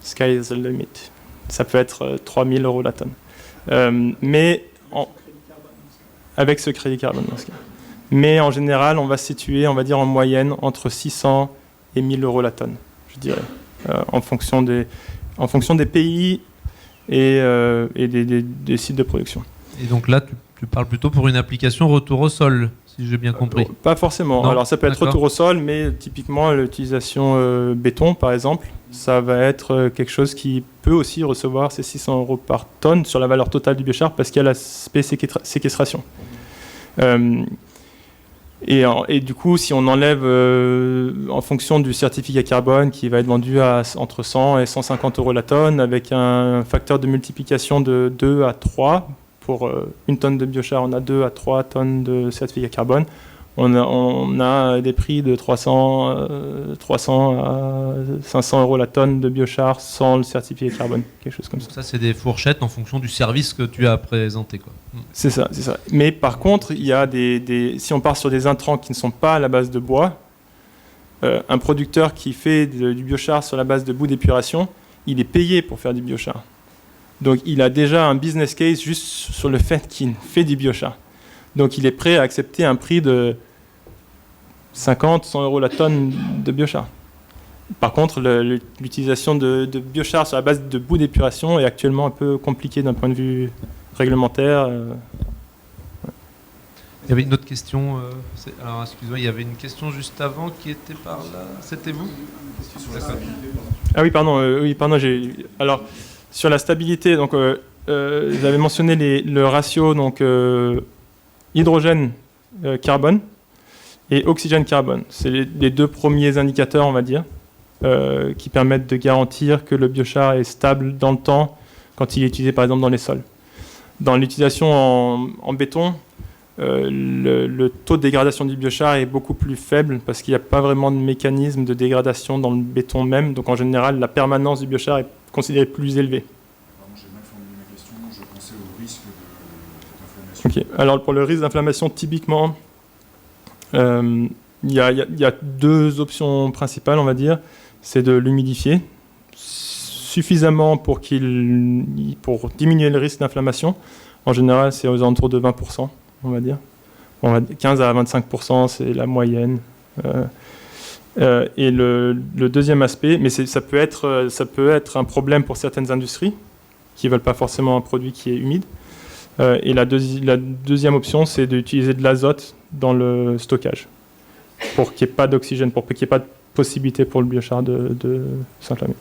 sky is the limit. Ça peut être 3000 € la tonne. Avec ce crédit carbone dans ce cas. Mais en général, on va se situer, on va dire en moyenne, entre 600 et 1000 € la tonne, je dirais, en fonction des pays et des sites de production. Et donc là, tu parles plutôt pour une application retour au sol, si j'ai bien compris. Pas forcément. Non, alors ça peut être retour au sol, mais typiquement l'utilisation béton, par exemple, ça va être quelque chose qui peut aussi recevoir ces 600 € par tonne sur la valeur totale du biochar, parce qu'il y a l'aspect séquestration. Et du coup, si on enlève en fonction du certificat carbone qui va être vendu à entre 100 et 150 € la tonne, avec un facteur de multiplication de 2 à 3, pour une tonne de biochar, on a 2 à 3 tonnes de certificat carbone, on a des prix de 300 à 500 € la tonne de biochar sans le certifié carbone, quelque chose comme ça. Ça, c'est des fourchettes en fonction du service que tu as présenté, quoi. C'est ça. Mais par contre, il y a si on part sur des intrants qui ne sont pas à la base de bois, un producteur qui fait du biochar sur la base de bout d'épuration, il est payé pour faire du biochar. Donc il a déjà un business case juste sur le fait qu'il fait du biochar. Donc il est prêt à accepter un prix de 50, 100 € la tonne de biochar. Par contre, l'utilisation de biochar sur la base de bout d'épuration est actuellement un peu compliquée d'un point de vue réglementaire. Il y avait une autre question. Alors, excuse-moi, il y avait une question juste avant qui était par là. C'était vous ? Ah oui, pardon. Alors, sur la stabilité, donc, j'avais mentionné le ratio donc, hydrogène-carbone et oxygène-carbone. C'est les deux premiers indicateurs, on va dire, qui permettent de garantir que le biochar est stable dans le temps quand il est utilisé, par exemple, dans les sols. Dans l'utilisation en béton, le taux de dégradation du biochar est beaucoup plus faible parce qu'il n'y a pas vraiment de mécanisme de dégradation dans le béton même. Donc en général, la permanence du biochar est considérée plus élevée. Pardon, j'ai mal formulé ma question. Je pensais au risque d'inflammation. Ok. Alors pour le risque d'inflammation, typiquement, il y a deux options principales, on va dire. C'est de l'humidifier suffisamment pour diminuer le risque d'inflammation. En général, c'est aux alentours de 20%. On va dire. 15 à 25%, c'est la moyenne. Et le deuxième aspect, mais ça peut être un problème pour certaines industries qui ne veulent pas forcément un produit qui est humide. Et la deuxième option, c'est d'utiliser de l'azote dans le stockage pour qu'il n'y ait pas d'oxygène, pour qu'il n'y ait pas de possibilité pour le biochar de s'inflammer.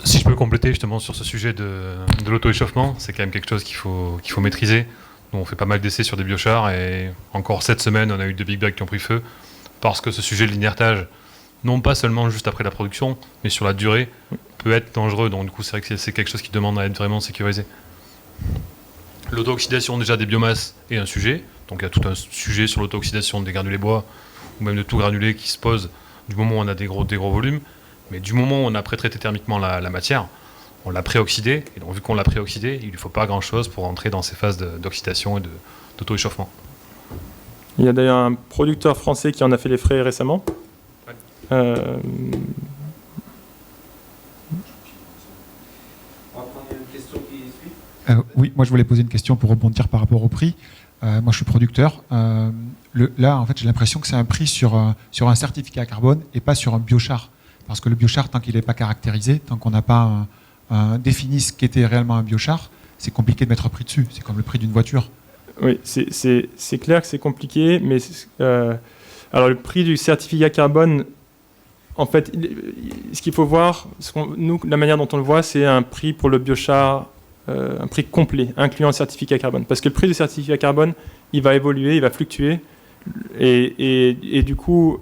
Si je peux compléter justement sur ce sujet de l'auto-échauffement, c'est quand même quelque chose qu'il faut maîtriser. Nous, on fait pas mal d'essais sur des biochars et encore cette semaine, on a eu 2 big bags qui ont pris feu parce que ce sujet de l'inertage, non pas seulement juste après la production, mais sur la durée, peut être dangereux. Donc du coup, c'est vrai que c'est quelque chose qui demande à être vraiment sécurisé. L'auto-oxydation déjà des biomasses est un sujet. Donc il y a tout un sujet sur l'auto-oxydation des granulés bois ou même de tout granulé qui se pose du moment où on a des gros volumes. Mais du moment où on a pré-traité thermiquement la matière, on l'a pré-oxydée, et donc vu qu'on l'a pré-oxydée, il ne lui faut pas grand-chose pour entrer dans ces phases d'oxydation et d'auto-échauffement. Il y a d'ailleurs un producteur français qui en a fait les frais récemment. On va prendre une question qui suit. Oui, moi je voulais poser une question pour rebondir par rapport au prix. Moi je suis producteur. Là, en fait, j'ai l'impression que c'est un prix sur un certificat carbone et pas sur un biochar. Parce que le biochar, tant qu'il n'est pas caractérisé, tant qu'on n'a pas défini ce qu'était réellement un biochar, c'est compliqué de mettre un prix dessus. C'est comme le prix d'une voiture. Oui, c'est clair que c'est compliqué, mais alors le prix du certificat carbone, en fait, ce qu'il faut voir, nous, la manière dont on le voit, c'est un prix pour le biochar, un prix complet, incluant le certificat carbone. Parce que le prix du certificat carbone, il va évoluer, il va fluctuer, et du coup...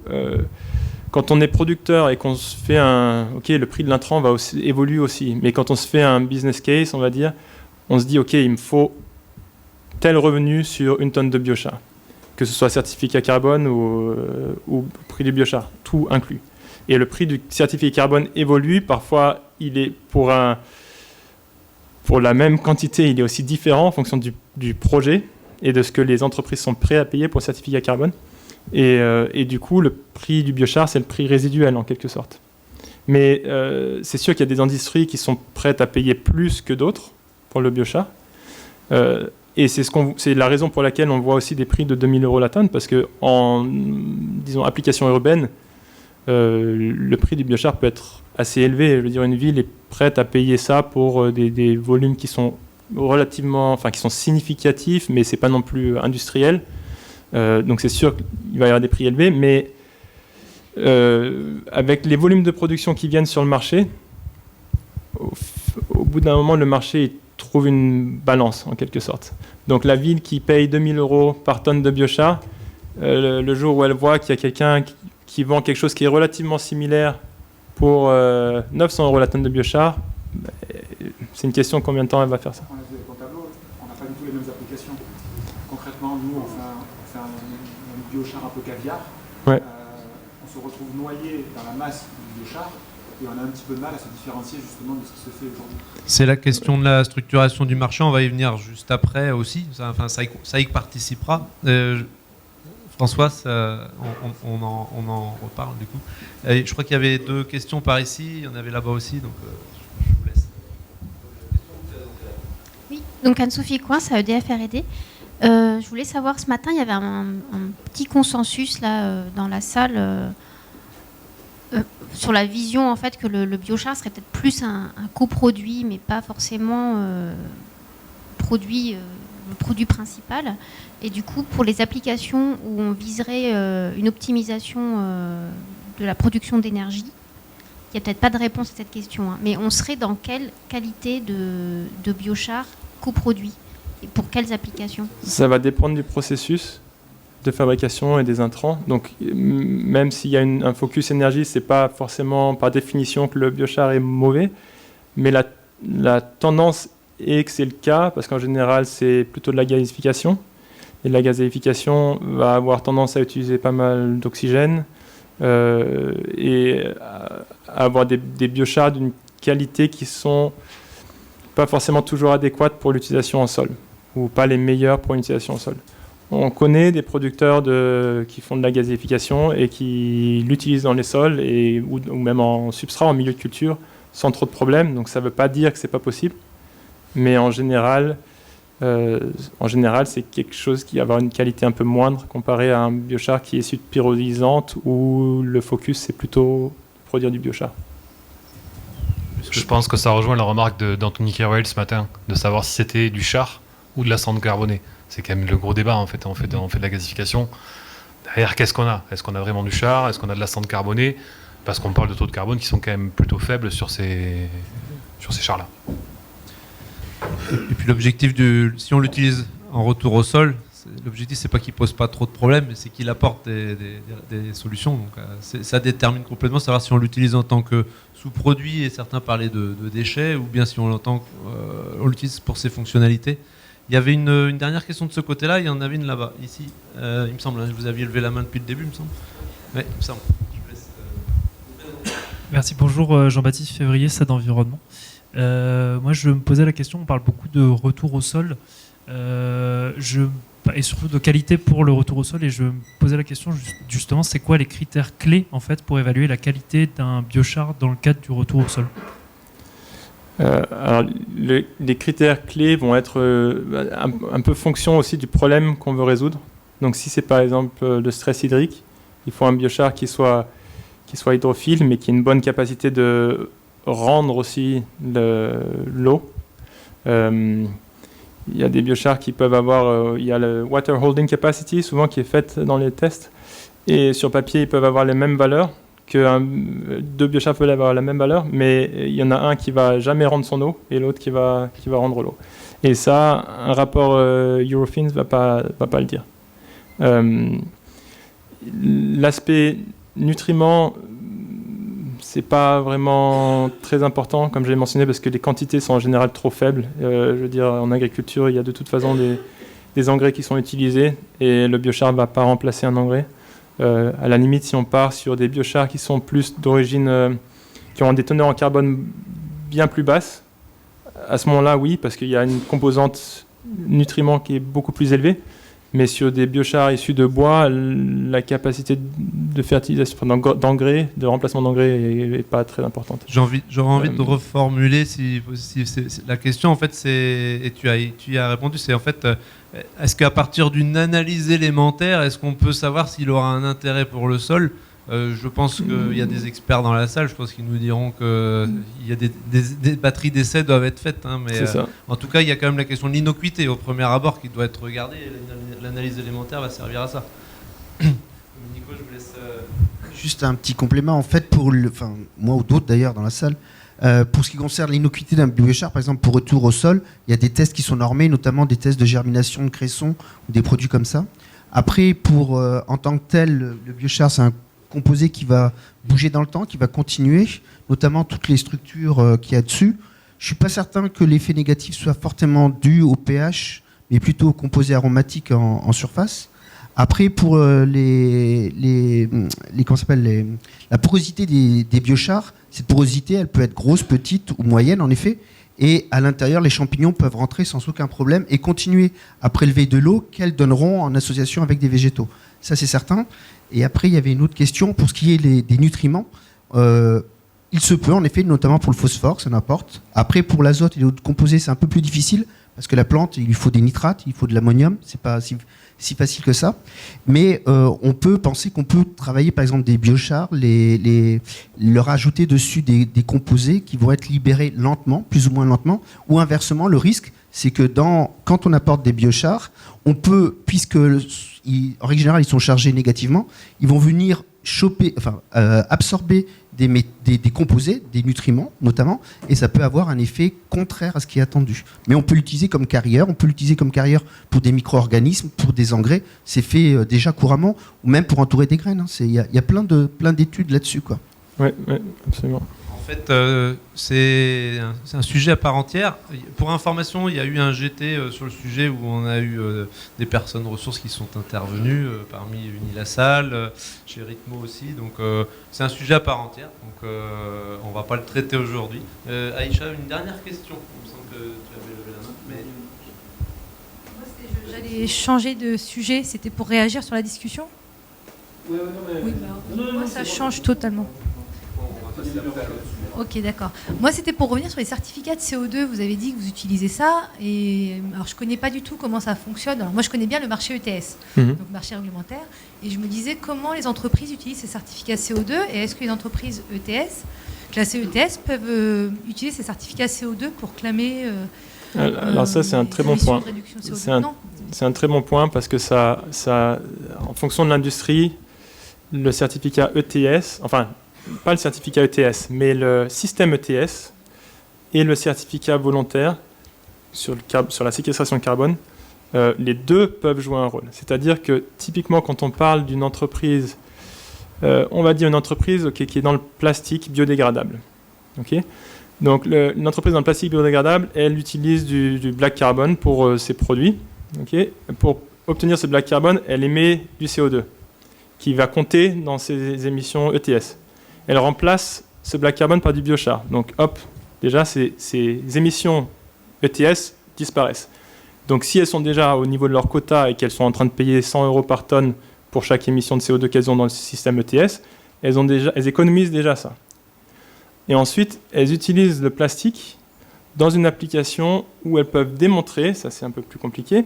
quand on est producteur et qu'on se fait le prix de l'intrant évolue aussi. Mais quand on se fait un business case, on va dire, on se dit, OK, il me faut tel revenu sur une tonne de biochar. Que ce soit certificat carbone ou prix du biochar, tout inclus. Et le prix du certificat carbone évolue. Parfois, il est pour la même quantité, il est aussi différent en fonction du projet et de ce que les entreprises sont prêtes à payer pour le certificat carbone. Et du coup, le prix du biochar, c'est le prix résiduel en quelque sorte. Mais c'est sûr qu'il y a des industries qui sont prêtes à payer plus que d'autres pour le biochar. Et c'est la raison pour laquelle on voit aussi des prix de 2000 € la tonne, parce qu'en, disons, application urbaine, le prix du biochar peut être assez élevé. Je veux dire, une ville est prête à payer ça pour des volumes qui sont qui sont significatifs, mais c'est pas non plus industriel. Donc c'est sûr qu'il va y avoir des prix élevés, mais avec les volumes de production qui viennent sur le marché, au bout d'un moment, le marché trouve une balance, en quelque sorte. Donc la ville qui paye 2000 € par tonne de biochar, le jour où elle voit qu'il y a quelqu'un qui vend quelque chose qui est relativement similaire pour 900 € la tonne de biochar, c'est une question de combien de temps elle va faire ça. On a vu avec ton tableau, on n'a pas du tout les mêmes applications. biochar un peu caviar, Ouais. on se retrouve noyé dans la masse du biochar et on a un petit peu de mal à se différencier justement de ce qui se fait aujourd'hui. C'est la question de la structuration du marché, on va y venir juste après aussi, ça y participera. François, on en reparle du coup. Et je crois qu'il y avait 2 questions par ici, il y en avait là-bas aussi, donc je vous laisse. Oui, donc Anne-Sophie Coins, à EDF R&D. Je voulais savoir, ce matin, il y avait un petit consensus là, dans la salle sur la vision en fait, que le biochar serait peut-être plus un coproduit, mais pas forcément le produit principal. Et du coup, pour les applications où on viserait une optimisation de la production d'énergie, il n'y a peut-être pas de réponse à cette question, hein, mais on serait dans quelle qualité de biochar coproduit et pour quelles applications? Ça va dépendre du processus de fabrication et des intrants. Donc, même s'il y a un focus énergie, c'est pas forcément par définition que le biochar est mauvais, mais la tendance est que c'est le cas, parce qu'en général, c'est plutôt de la gazéification. Et la gazéification va avoir tendance à utiliser pas mal d'oxygène et à avoir des biochars d'une qualité qui sont pas forcément toujours adéquates pour l'utilisation en sol, ou pas les meilleures pour l'utilisation en sol. On connaît des producteurs qui font de la gazéification et qui l'utilisent dans les sols ou même en substrat, en milieu de culture, sans trop de problèmes. Donc ça ne veut pas dire que ce n'est pas possible, mais en général, c'est quelque chose qui va avoir une qualité un peu moindre comparé à un biochar qui est issu de pyrolysante où le focus c'est plutôt produire du biochar. Je pense que ça rejoint la remarque d'Anthony Kerouac ce matin, de savoir si c'était du char ou de la cendre carbonée. C'est quand même le gros débat en fait. On fait de la gazéification. Derrière, qu'est-ce qu'on a? Est-ce qu'on a vraiment du char? Est-ce qu'on a de la cendre carbonée? Parce qu'on parle de taux de carbone qui sont quand même plutôt faibles sur ces chars-là. Et puis l'objectif, si on l'utilise en retour au sol, l'objectif c'est pas qu'il pose pas trop de problèmes, mais c'est qu'il apporte des solutions. Donc, ça détermine complètement savoir si on l'utilise en tant que sous-produit, et certains parlaient de déchets, ou bien si on l'utilise pour ses fonctionnalités. Il y avait une dernière question de ce côté-là, il y en avait une là-bas, ici, il me semble. Vous aviez levé la main depuis le début, il me semble. Oui, il me semble. Je vous laisse, Merci, bonjour, Jean-Baptiste Février, SAD Environnement. Moi, je me posais la question, on parle beaucoup de retour au sol, et surtout de qualité pour le retour au sol, et je me posais la question justement, c'est quoi les critères clés en fait, pour évaluer la qualité d'un biochar dans le cadre du retour au sol? Alors, les critères clés vont être un peu fonction aussi du problème qu'on veut résoudre. Donc si c'est par exemple le stress hydrique, il faut un biochar qui soit hydrophile, mais qui ait une bonne capacité de rendre aussi l'eau. Il y a des biochars qui peuvent avoir, il y a le water holding capacity souvent qui est faite dans les tests, et sur papier ils peuvent avoir les mêmes valeurs, deux biochars peuvent avoir la même valeur, mais il y en a un qui va jamais rendre son eau et l'autre qui va rendre l'eau. Et ça, un rapport Eurofins va pas le dire. L'aspect nutriments, c'est pas vraiment très important, comme je l'ai mentionné, parce que les quantités sont en général trop faibles. Je veux dire, en agriculture, il y a de toute façon des engrais qui sont utilisés, et le biochar ne va pas remplacer un engrais. À la limite, si on part sur des biochars qui sont plus d'origine, qui ont des teneurs en carbone bien plus basses, à ce moment-là, oui, parce qu'il y a une composante nutriments qui est beaucoup plus élevée. Mais sur des biochars issus de bois, la capacité de fertilisation, d'engrais, de remplacement d'engrais n'est pas très importante. J'aurais envie de reformuler si la question, en fait, et tu y as répondu, c'est en fait, est-ce qu'à partir d'une analyse élémentaire, est-ce qu'on peut savoir s'il aura un intérêt pour le sol? Je pense qu'il y a des experts dans la salle, je pense qu'ils nous diront qu'il y a des batteries d'essai doivent être faites. Hein, mais en tout cas, il y a quand même la question de l'innocuité au premier abord qui doit être regardée. Et l'analyse élémentaire va servir à ça. Nico, je vous laisse... Juste un petit complément, en fait, moi ou d'autres d'ailleurs dans la salle, pour ce qui concerne l'innocuité d'un biochar, par exemple pour retour au sol, il y a des tests qui sont normés, notamment des tests de germination de cresson ou des produits comme ça. Après, en tant que tel, le biochar, c'est un composé qui va bouger dans le temps, qui va continuer, notamment toutes les structures qu'il y a dessus. Je ne suis pas certain que l'effet négatif soit fortement dû au pH, mais plutôt au composé aromatique en surface. Après, pour la porosité des biochars, cette porosité, elle peut être grosse, petite ou moyenne, en effet. Et à l'intérieur, les champignons peuvent rentrer sans aucun problème et continuer à prélever de l'eau qu'elles donneront en association avec des végétaux. Ça, c'est certain. Et après, il y avait une autre question pour ce qui est des nutriments. Il se peut, en effet, notamment pour le phosphore, ça n'importe. Après, pour l'azote et les autres composés, c'est un peu plus difficile parce que la plante, il lui faut des nitrates, il faut de l'ammonium. C'est pas si facile que ça. Mais on peut penser qu'on peut travailler, par exemple, des biochars, leur ajouter dessus des composés qui vont être libérés lentement, plus ou moins lentement, ou inversement, le risque, c'est que quand on apporte des biochars, on peut, puisque en règle générale, ils sont chargés négativement, ils vont venir absorber des composés, des nutriments notamment, et ça peut avoir un effet contraire à ce qui est attendu. Mais on peut l'utiliser comme carrière, pour des micro-organismes, pour des engrais, c'est fait déjà couramment, ou même pour entourer des graines. Il y a plein d'études là-dessus, quoi. Oui, absolument. En fait, c'est un sujet à part entière. Pour information, il y a eu un GT sur le sujet où on a eu des personnes ressources qui sont intervenues, parmi Unilassal, chez Ritmo aussi. Donc c'est un sujet à part entière. Donc on ne va pas le traiter aujourd'hui. Aïcha, une dernière question. Il me semble que tu avais levé la main. Mais... J'allais changer de sujet. C'était pour réagir sur la discussion. Oui, moi, ça change totalement. Ok, d'accord. Moi, c'était pour revenir sur les certificats de CO2. Vous avez dit que vous utilisez ça. Alors, je ne connais pas du tout comment ça fonctionne. Alors, moi, je connais bien le marché ETS, donc marché réglementaire. Et je me disais comment les entreprises utilisent ces certificats CO2 et est-ce que les entreprises ETS, classées ETS, peuvent utiliser ces certificats CO2 pour clamer alors ça, c'est un très bon point. C'est un très bon point parce que ça, en fonction de l'industrie, le certificat ETS, enfin, pas le certificat ETS, mais le système ETS et le certificat volontaire sur la séquestration de carbone, les deux peuvent jouer un rôle. C'est-à-dire que typiquement quand on parle d'une entreprise, on va dire une entreprise qui est dans le plastique biodégradable. Okay, donc une entreprise dans le plastique biodégradable, elle utilise du black carbone pour ses produits. Okay, pour obtenir ce black carbone, elle émet du CO2 qui va compter dans ses émissions ETS. Elle remplace ce black carbone par du biochar. Donc hop, déjà ces émissions ETS disparaissent. Donc si elles sont déjà au niveau de leur quota et qu'elles sont en train de payer 100 € par tonne pour chaque émission de CO2 qu'elles ont dans le système ETS, elles économisent déjà ça. Et ensuite, elles utilisent le plastique dans une application où elles peuvent démontrer, ça c'est un peu plus compliqué,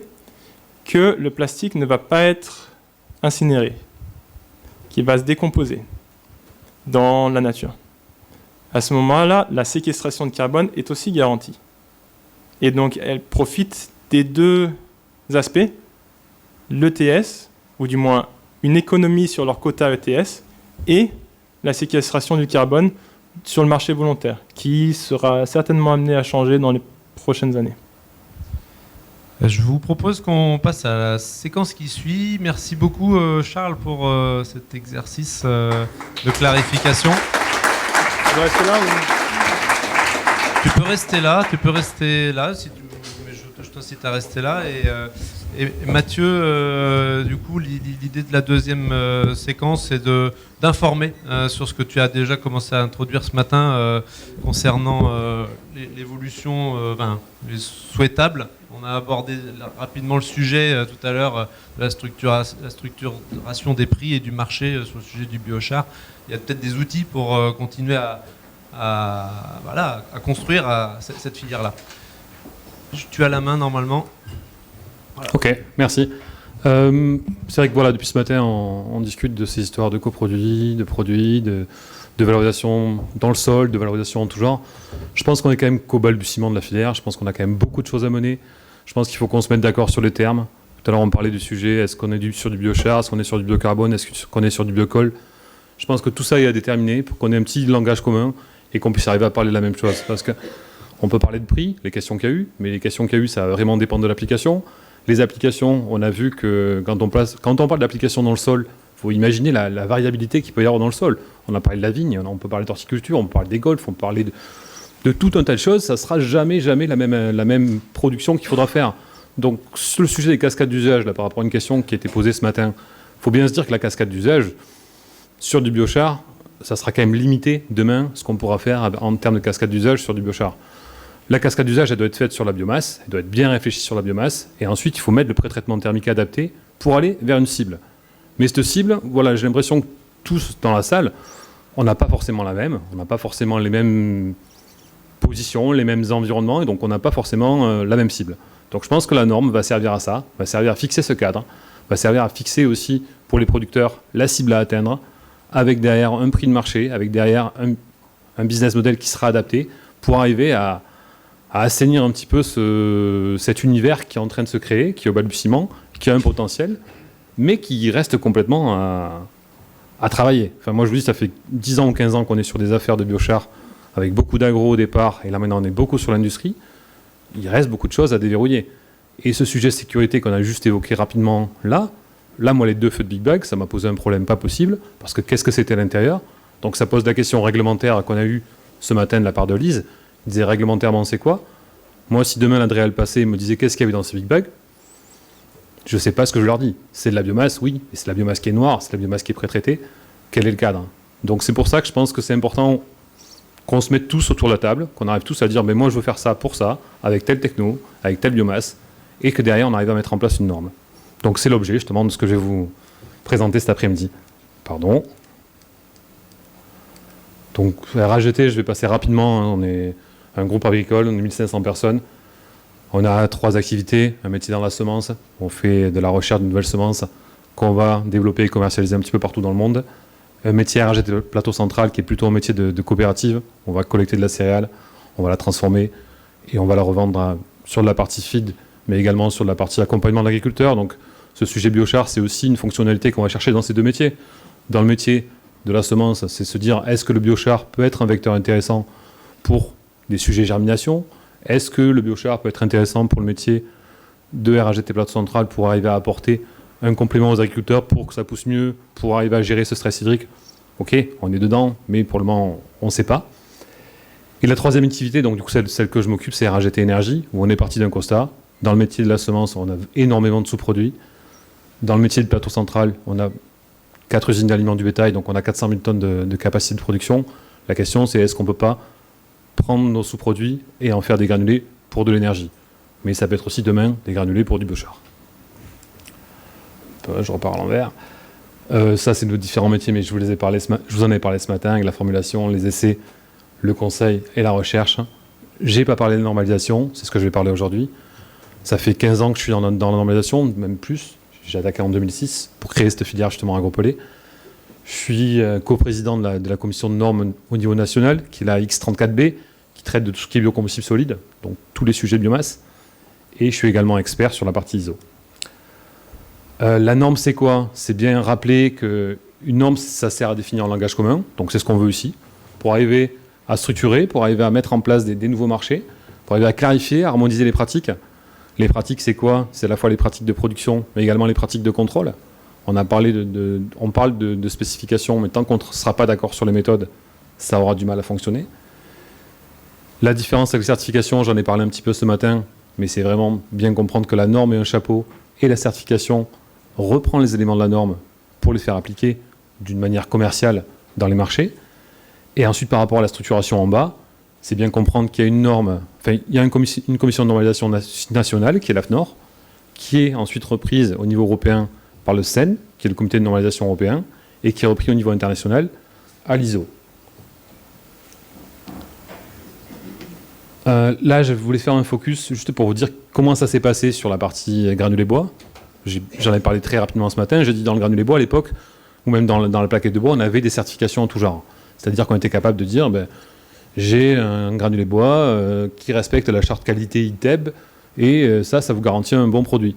que le plastique ne va pas être incinéré, qu'il va se décomposer dans la nature. À ce moment-là, la séquestration de carbone est aussi garantie. Et donc, elle profite des deux aspects, l'ETS, ou du moins une économie sur leur quota ETS, et la séquestration du carbone sur le marché volontaire, qui sera certainement amené à changer dans les prochaines années. Je vous propose qu'on passe à la séquence qui suit. Merci beaucoup Charles pour cet exercice de clarification. Tu veux rester là ou... Tu peux rester là si tu... mais je t'incite à rester là. Et Mathieu, du coup, l'idée de la deuxième séquence, c'est d'informer sur ce que tu as déjà commencé à introduire ce matin concernant l'évolution les souhaitables. On a abordé rapidement le sujet tout à l'heure, la structuration des prix et du marché sur le sujet du biochar. Il y a peut-être des outils pour continuer à construire cette filière-là. Tu as la main normalement. Voilà. Ok, merci. C'est vrai que voilà, depuis ce matin, on discute de ces histoires de coproduits, de produits, de valorisation dans le sol, de valorisation en tout genre. Je pense qu'on est quand même qu'au balbutiement de la filière. Je pense qu'on a quand même beaucoup de choses à mener. Je pense qu'il faut qu'on se mette d'accord sur les termes. Tout à l'heure, on parlait du sujet, est-ce qu'on est sur du biochar, est-ce qu'on est sur du biocarbone, est-ce qu'on est sur du biocol. Je pense que tout ça est à déterminer pour qu'on ait un petit langage commun et qu'on puisse arriver à parler de la même chose. Parce qu'on peut parler de prix, les questions qu'il y a eu, mais les questions qu'il y a eu, ça va vraiment dépendre de l'application. Les applications, on a vu que quand on parle d'application dans le sol, il faut imaginer la variabilité qu'il peut y avoir dans le sol. On a parlé de la vigne, on peut parler d'horticulture, on peut parler des golfs, on peut parler de tout un tas de choses. Ça ne sera jamais la même production qu'il faudra faire. Donc, sur le sujet des cascades d'usage, là, par rapport à une question qui a été posée ce matin, il faut bien se dire que la cascade d'usage, sur du biochar, ça sera quand même limité demain, ce qu'on pourra faire en termes de cascade d'usage sur du biochar. La cascade d'usage, elle doit être faite sur la biomasse, elle doit être bien réfléchie sur la biomasse, et ensuite, il faut mettre le pré-traitement thermique adapté pour aller vers une cible. Mais cette cible, voilà, j'ai l'impression que tous dans la salle, on n'a pas forcément la même, on n'a pas forcément les mêmes positions, les mêmes environnements, et donc on n'a pas forcément la même cible. Donc je pense que la norme va servir à ça, va servir à fixer ce cadre, va servir à fixer aussi pour les producteurs la cible à atteindre, avec derrière un prix de marché, avec derrière un business model qui sera adapté pour arriver à assainir un petit peu cet univers qui est en train de se créer, qui est au balbutiement, qui a un potentiel, mais qui reste complètement à travailler. Enfin, moi, je vous dis, ça fait 10 ans ou 15 ans qu'on est sur des affaires de biochar, avec beaucoup d'agro au départ, et là maintenant on est beaucoup sur l'industrie. Il reste beaucoup de choses à déverrouiller. Et ce sujet de sécurité qu'on a juste évoqué rapidement là, moi, les 2 feux de Big Bag, ça m'a posé un problème pas possible, parce que qu'est-ce que c'était à l'intérieur? Donc ça pose la question réglementaire qu'on a eue ce matin de la part de Lise. Il disait réglementairement, c'est quoi? Moi, si demain l'Adréal passait et me disait qu'est-ce qu'il y avait dans ces Big Bags, je ne sais pas ce que je leur dis. C'est de la biomasse, oui, et c'est de la biomasse qui est noire, c'est de la biomasse qui est pré-traitée. Quel est le cadre? Donc c'est pour ça que je pense que c'est important qu'on se mette tous autour de la table, qu'on arrive tous à dire moi je veux faire ça pour ça, avec telle techno, avec telle biomasse, et que derrière on arrive à mettre en place une norme. Donc c'est l'objet justement de ce que je vais vous présenter cet après-midi. Pardon. Donc RAGT, je vais passer rapidement, hein, on est un groupe agricole, on est 1500 personnes. On a 3 activités, un métier dans la semence, on fait de la recherche de nouvelles semences qu'on va développer et commercialiser un petit peu partout dans le monde. Un métier RAGT Plateau Central qui est plutôt un métier de coopérative, on va collecter de la céréale, on va la transformer et on va la revendre sur de la partie feed, mais également sur de la partie accompagnement de l'agriculteur. Donc ce sujet biochar, c'est aussi une fonctionnalité qu'on va chercher dans ces 2 métiers. Dans le métier de la semence, c'est se dire est-ce que le biochar peut être un vecteur intéressant pour des sujets germination? Est-ce que le biochar peut être intéressant pour le métier de RAGT Plateau Central pour arriver à apporter un complément aux agriculteurs pour que ça pousse mieux, pour arriver à gérer ce stress hydrique? Ok, on est dedans, mais pour le moment, on ne sait pas. Et la 3e activité, donc du coup celle que je m'occupe, c'est RAGT Énergie, où on est parti d'un constat. Dans le métier de la semence, on a énormément de sous-produits. Dans le métier de Plateau Central, on a 4 usines d'aliments du bétail, donc on a 400 000 tonnes de capacité de production. La question, c'est est-ce qu'on ne peut pas prendre nos sous-produits et en faire des granulés pour de l'énergie? Mais ça peut être aussi demain des granulés pour du biochar. Je repars à l'envers. Ça, c'est nos différents métiers, mais je vous en ai parlé ce matin, avec la formulation, les essais, le conseil et la recherche. Je n'ai pas parlé de normalisation, c'est ce que je vais parler aujourd'hui. Ça fait 15 ans que je suis dans la normalisation, même plus. J'ai attaqué en 2006 pour créer cette filière justement agropolée. Je suis coprésident de la commission de normes au niveau national, qui est la X34B, qui traite de tout ce qui est biocombustible solide, donc tous les sujets de biomasse. Et je suis également expert sur la partie ISO. La norme, c'est quoi? C'est bien rappeler qu'une norme, ça sert à définir un langage commun, donc c'est ce qu'on veut ici, pour arriver à structurer, pour arriver à mettre en place des nouveaux marchés, pour arriver à clarifier, à harmoniser les pratiques. Les pratiques, c'est quoi? C'est à la fois les pratiques de production, mais également les pratiques de contrôle. On parle de spécifications, mais tant qu'on ne sera pas d'accord sur les méthodes, ça aura du mal à fonctionner. La différence avec les certifications, j'en ai parlé un petit peu ce matin, mais c'est vraiment bien comprendre que la norme est un chapeau et la certification reprend les éléments de la norme pour les faire appliquer d'une manière commerciale dans les marchés. Et ensuite, par rapport à la structuration en bas, c'est bien comprendre qu'il y a une norme, enfin, il y a une commission de normalisation nationale, qui est l'AFNOR, qui est ensuite reprise au niveau européen par le CEN, qui est le comité de normalisation européen, et qui est repris au niveau international à l'ISO. Là, je voulais faire un focus juste pour vous dire comment ça s'est passé sur la partie granulés bois. J'en ai parlé très rapidement ce matin. J'ai dit dans le granulé bois à l'époque, ou même dans la plaquette de bois, on avait des certifications en tout genre. C'est-à-dire qu'on était capable de dire, j'ai un granulé bois qui respecte la charte qualité ITEB, et ça vous garantit un bon produit.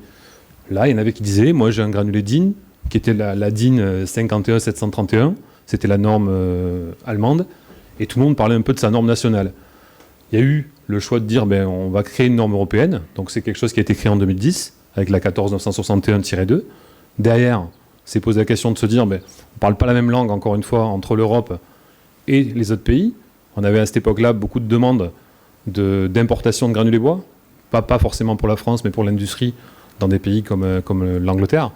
Là, il y en avait qui disaient, moi j'ai un granulé DIN, qui était la DIN 51731, c'était la norme allemande, et tout le monde parlait un peu de sa norme nationale. Il y a eu le choix de dire, on va créer une norme européenne, donc c'est quelque chose qui a été créé en 2010, avec la 14961-2. Derrière, c'est posé la question de se dire, on ne parle pas la même langue, encore une fois, entre l'Europe et les autres pays. On avait à cette époque-là beaucoup de demandes d'importation de granulés bois, pas forcément pour la France, mais pour l'industrie dans des pays comme l'Angleterre.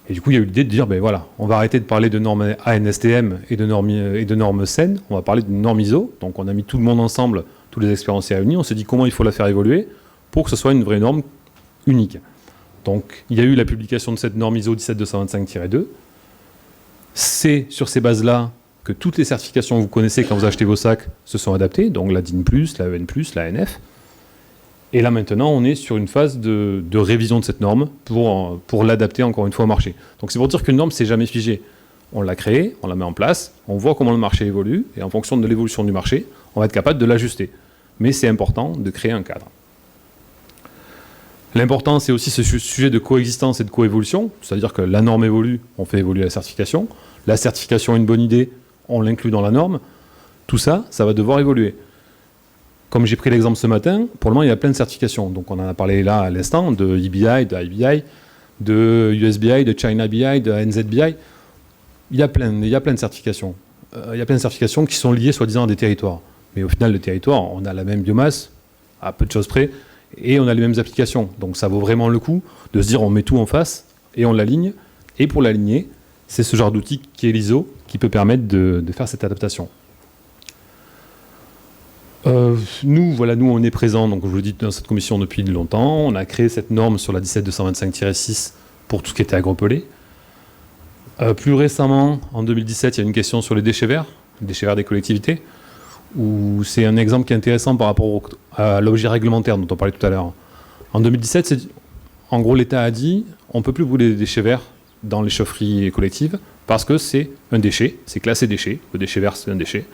Et du coup, il y a eu l'idée de dire, ben voilà, on va arrêter de parler de normes ANSTM et de normes SEN, on va parler de normes ISO. Donc on a mis tout le monde ensemble, tous les experts réunis, on s'est dit comment il faut la faire évoluer pour que ce soit une vraie norme unique. Donc il y a eu la publication de cette norme ISO 17225-2. C'est sur ces bases-là que toutes les certifications que vous connaissez quand vous achetez vos sacs se sont adaptées, donc la DIN+, la EN+, la NF. Et là maintenant, on est sur une phase de révision de cette norme pour l'adapter encore une fois au marché. Donc c'est pour dire qu'une norme, c'est jamais figé. On l'a créée, on la met en place, on voit comment le marché évolue, et en fonction de l'évolution du marché, on va être capable de l'ajuster. Mais c'est important de créer un cadre. L'important, c'est aussi ce sujet de coexistence et de coévolution, c'est-à-dire que la norme évolue, on fait évoluer la certification. La certification est une bonne idée, on l'inclut dans la norme. Tout ça, ça va devoir évoluer. Comme j'ai pris l'exemple ce matin, pour le moment, il y a plein de certifications. Donc, on en a parlé là à l'instant, de EBI, de IBI, de USBI, de China BI, de NZBI. Il y a plein de certifications. Il y a plein de certifications qui sont liées, soi-disant, à des territoires. Mais au final, le territoire, on a la même biomasse, à peu de choses près, et on a les mêmes applications. Donc, ça vaut vraiment le coup de se dire, on met tout en face, et on l'aligne. Et pour l'aligner, c'est ce genre d'outil qui est l'ISO, qui peut permettre de faire cette adaptation. Nous, on est présents, donc je vous le dis, dans cette commission depuis longtemps. On a créé cette norme sur la 17225-6 pour tout ce qui était agropelé. Plus récemment, en 2017, il y a une question sur les déchets verts des collectivités, où c'est un exemple qui est intéressant par rapport à l'objet réglementaire dont on parlait tout à l'heure. En 2017, en gros, l'État a dit on ne peut plus brûler des déchets verts dans les chaufferies collectives parce que c'est un déchet, c'est classé déchet. Le déchet vert, c'est un déchet.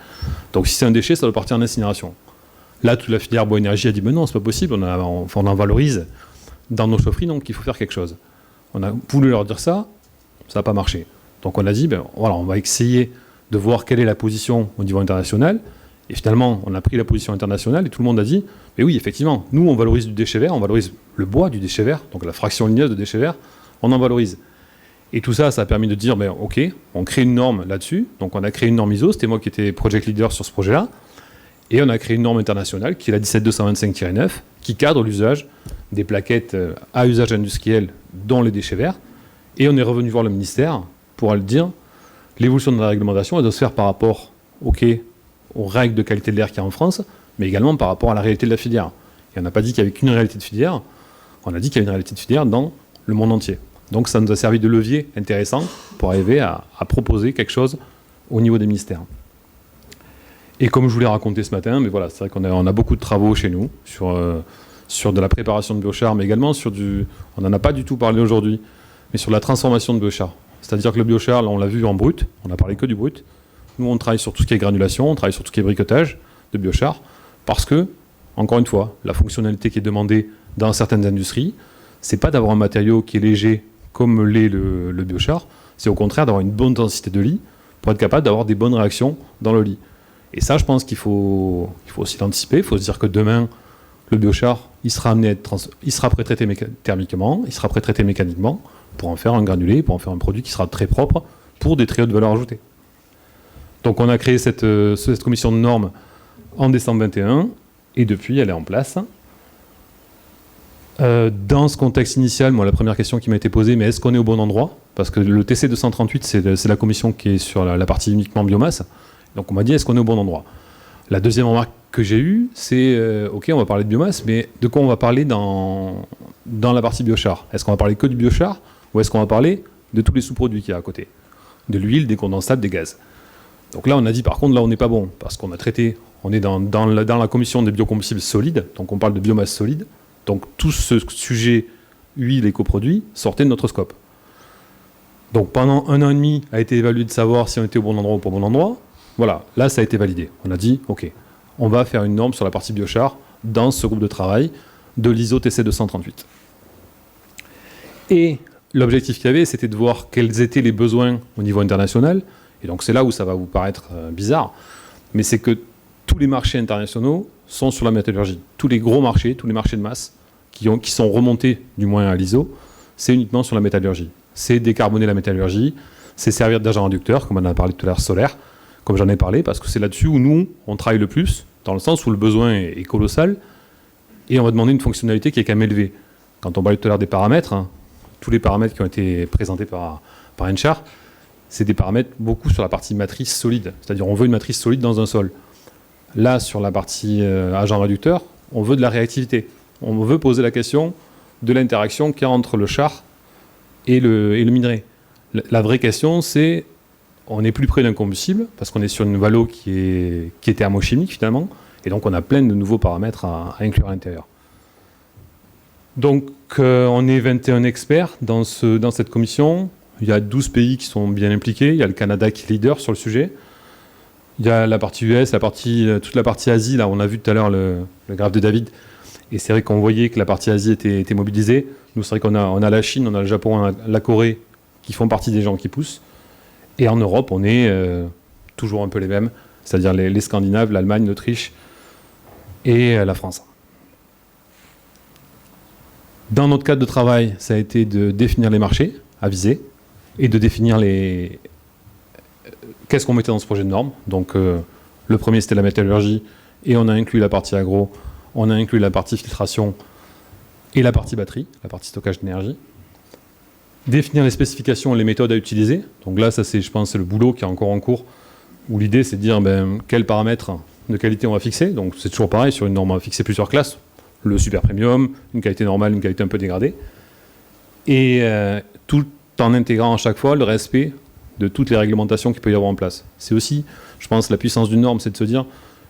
Donc si c'est un déchet, ça doit partir en incinération. Là, toute la filière bois énergie a dit mais non, c'est pas possible, on en valorise dans nos chaufferies, donc il faut faire quelque chose. On a voulu leur dire ça n'a pas marché. Donc on a dit on va essayer de voir quelle est la position au niveau international. Et finalement, on a pris la position internationale et tout le monde a dit mais oui, effectivement, nous on valorise du déchet vert, on valorise le bois du déchet vert, donc la fraction ligneuse de déchet vert, on en valorise. Et tout ça, ça a permis de dire, ok, on crée une norme là-dessus. Donc on a créé une norme ISO, c'était moi qui étais project leader sur ce projet-là. Et on a créé une norme internationale, qui est la 17225-9, qui cadre l'usage des plaquettes à usage industriel dans les déchets verts. Et on est revenu voir le ministère pour lui dire, l'évolution de la réglementation, elle doit se faire par rapport, aux règles de qualité de l'air qu'il y a en France, mais également par rapport à la réalité de la filière. Et on n'a pas dit qu'il n'y avait qu'une réalité de filière, on a dit qu'il y avait une réalité de filière dans le monde entier. Donc ça nous a servi de levier intéressant pour arriver à proposer quelque chose au niveau des ministères. Et comme je vous l'ai raconté ce matin, c'est vrai qu'on a beaucoup de travaux chez nous sur de la préparation de biochar, mais également on n'en a pas du tout parlé aujourd'hui, mais sur la transformation de biochar. C'est-à-dire que le biochar, là, on l'a vu en brut, on n'a parlé que du brut. Nous, on travaille sur tout ce qui est granulation, on travaille sur tout ce qui est bricotage de biochar, parce que, encore une fois, la fonctionnalité qui est demandée dans certaines industries, c'est pas d'avoir un matériau qui est léger comme l'est le biochar, c'est au contraire d'avoir une bonne densité de lit pour être capable d'avoir des bonnes réactions dans le lit. Et ça, je pense qu'il faut aussi l'anticiper, il faut se dire que demain, le biochar, il sera pré-traité thermiquement, il sera pré-traité mécaniquement pour en faire un granulé, pour en faire un produit qui sera très propre pour des très hautes valeurs ajoutées. Donc on a créé cette commission de normes en décembre 2021 et depuis, elle est en place. Dans ce contexte initial, la première question qui m'a été posée, mais est-ce qu'on est au bon endroit? Parce que le TC 238, c'est la commission qui est sur la partie uniquement biomasse. Donc on m'a dit, est-ce qu'on est au bon endroit? La deuxième remarque que j'ai eue, c'est, ok, on va parler de biomasse, mais de quoi on va parler dans la partie biochar? Est-ce qu'on va parler que du biochar, ou est-ce qu'on va parler de tous les sous-produits qu'il y a à côté? De l'huile, des condensables, des gaz. Donc là, on a dit, par contre, là, on n'est pas bon, parce qu'on a traité, on est dans la commission des biocombustibles solides, donc on parle de biomasse solide. Donc tout ce sujet huile et coproduits sortait de notre scope. Donc pendant 1 an et demi a été évalué de savoir si on était au bon endroit ou pas au bon endroit. Voilà, là ça a été validé. On a dit, ok, on va faire une norme sur la partie biochar dans ce groupe de travail de l'ISO TC 238. Et l'objectif qu'il y avait, c'était de voir quels étaient les besoins au niveau international. Et donc c'est là où ça va vous paraître bizarre, mais c'est que tous les marchés internationaux sont sur la métallurgie. Tous les gros marchés, tous les marchés de masse qui sont remontés du moins à l'ISO, c'est uniquement sur la métallurgie. C'est décarboner la métallurgie, c'est servir d'agent inducteur, comme on en a parlé tout à l'heure, solaire, comme j'en ai parlé, parce que c'est là-dessus où nous, on travaille le plus, dans le sens où le besoin est colossal, Et on va demander une fonctionnalité qui est quand même élevée. Quand on parlait tout à l'heure des paramètres, hein, tous les paramètres qui ont été présentés par Enchar, c'est des paramètres beaucoup sur la partie matrice solide. C'est-à-dire on veut une matrice solide dans un sol. Là, sur la partie agent réducteur, on veut de la réactivité. On veut poser la question de l'interaction qu'il y a entre le char et le minerai. La vraie question, c'est on est plus près d'un combustible, parce qu'on est sur une valo qui est thermochimique finalement, et donc on a plein de nouveaux paramètres à inclure à l'intérieur. Donc on est 21 experts dans cette commission. Il y a 12 pays qui sont bien impliqués. Il y a le Canada qui est leader sur le sujet. Il y a la partie US, toute la partie Asie. Là, on a vu tout à l'heure le graphe de David. Et c'est vrai qu'on voyait que la partie Asie était mobilisée. Nous, c'est vrai qu'on a la Chine, on a le Japon, on a la Corée qui font partie des gens qui poussent. Et en Europe, on est toujours un peu les mêmes, c'est-à-dire les Scandinaves, l'Allemagne, l'Autriche et la France. Dans notre cadre de travail, ça a été de définir les marchés à viser et de définir qu'est-ce qu'on mettait dans ce projet de norme. Donc le premier, c'était la métallurgie, et on a inclus la partie agro, on a inclus la partie filtration et la partie batterie, la partie stockage d'énergie. Définir les spécifications et les méthodes à utiliser. Donc là, ça, je pense, c'est le boulot qui est encore en cours, où l'idée, c'est de dire quels paramètres de qualité on va fixer. Donc c'est toujours pareil, sur une norme, on va fixer plusieurs classes. Le super premium, une qualité normale, une qualité un peu dégradée. Et tout en intégrant à chaque fois le respect de toutes les réglementations qu'il peut y avoir en place. C'est aussi, je pense, la puissance d'une norme, c'est de se dire,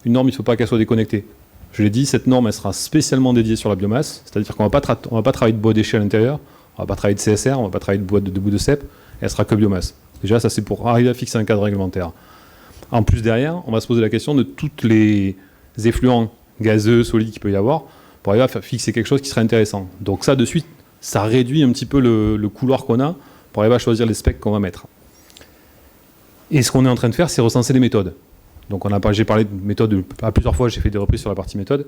une norme, il ne faut pas qu'elle soit déconnectée. Je l'ai dit, cette norme, elle sera spécialement dédiée sur la biomasse, c'est-à-dire qu'on ne va pas travailler de bois déchet à l'intérieur, on ne va pas travailler de CSR, on ne va pas travailler de bois de bout de cèpe, elle sera que biomasse. Déjà, ça c'est pour arriver à fixer un cadre réglementaire. En plus, derrière, on va se poser la question de tous les effluents gazeux, solides qu'il peut y avoir, pour arriver à fixer quelque chose qui serait intéressant. Donc ça, de suite, ça réduit un petit peu le couloir qu'on a pour arriver à choisir les specs qu'on va mettre. Et ce qu'on est en train de faire, c'est recenser les méthodes. Donc j'ai parlé de méthode à plusieurs fois, j'ai fait des reprises sur la partie méthode.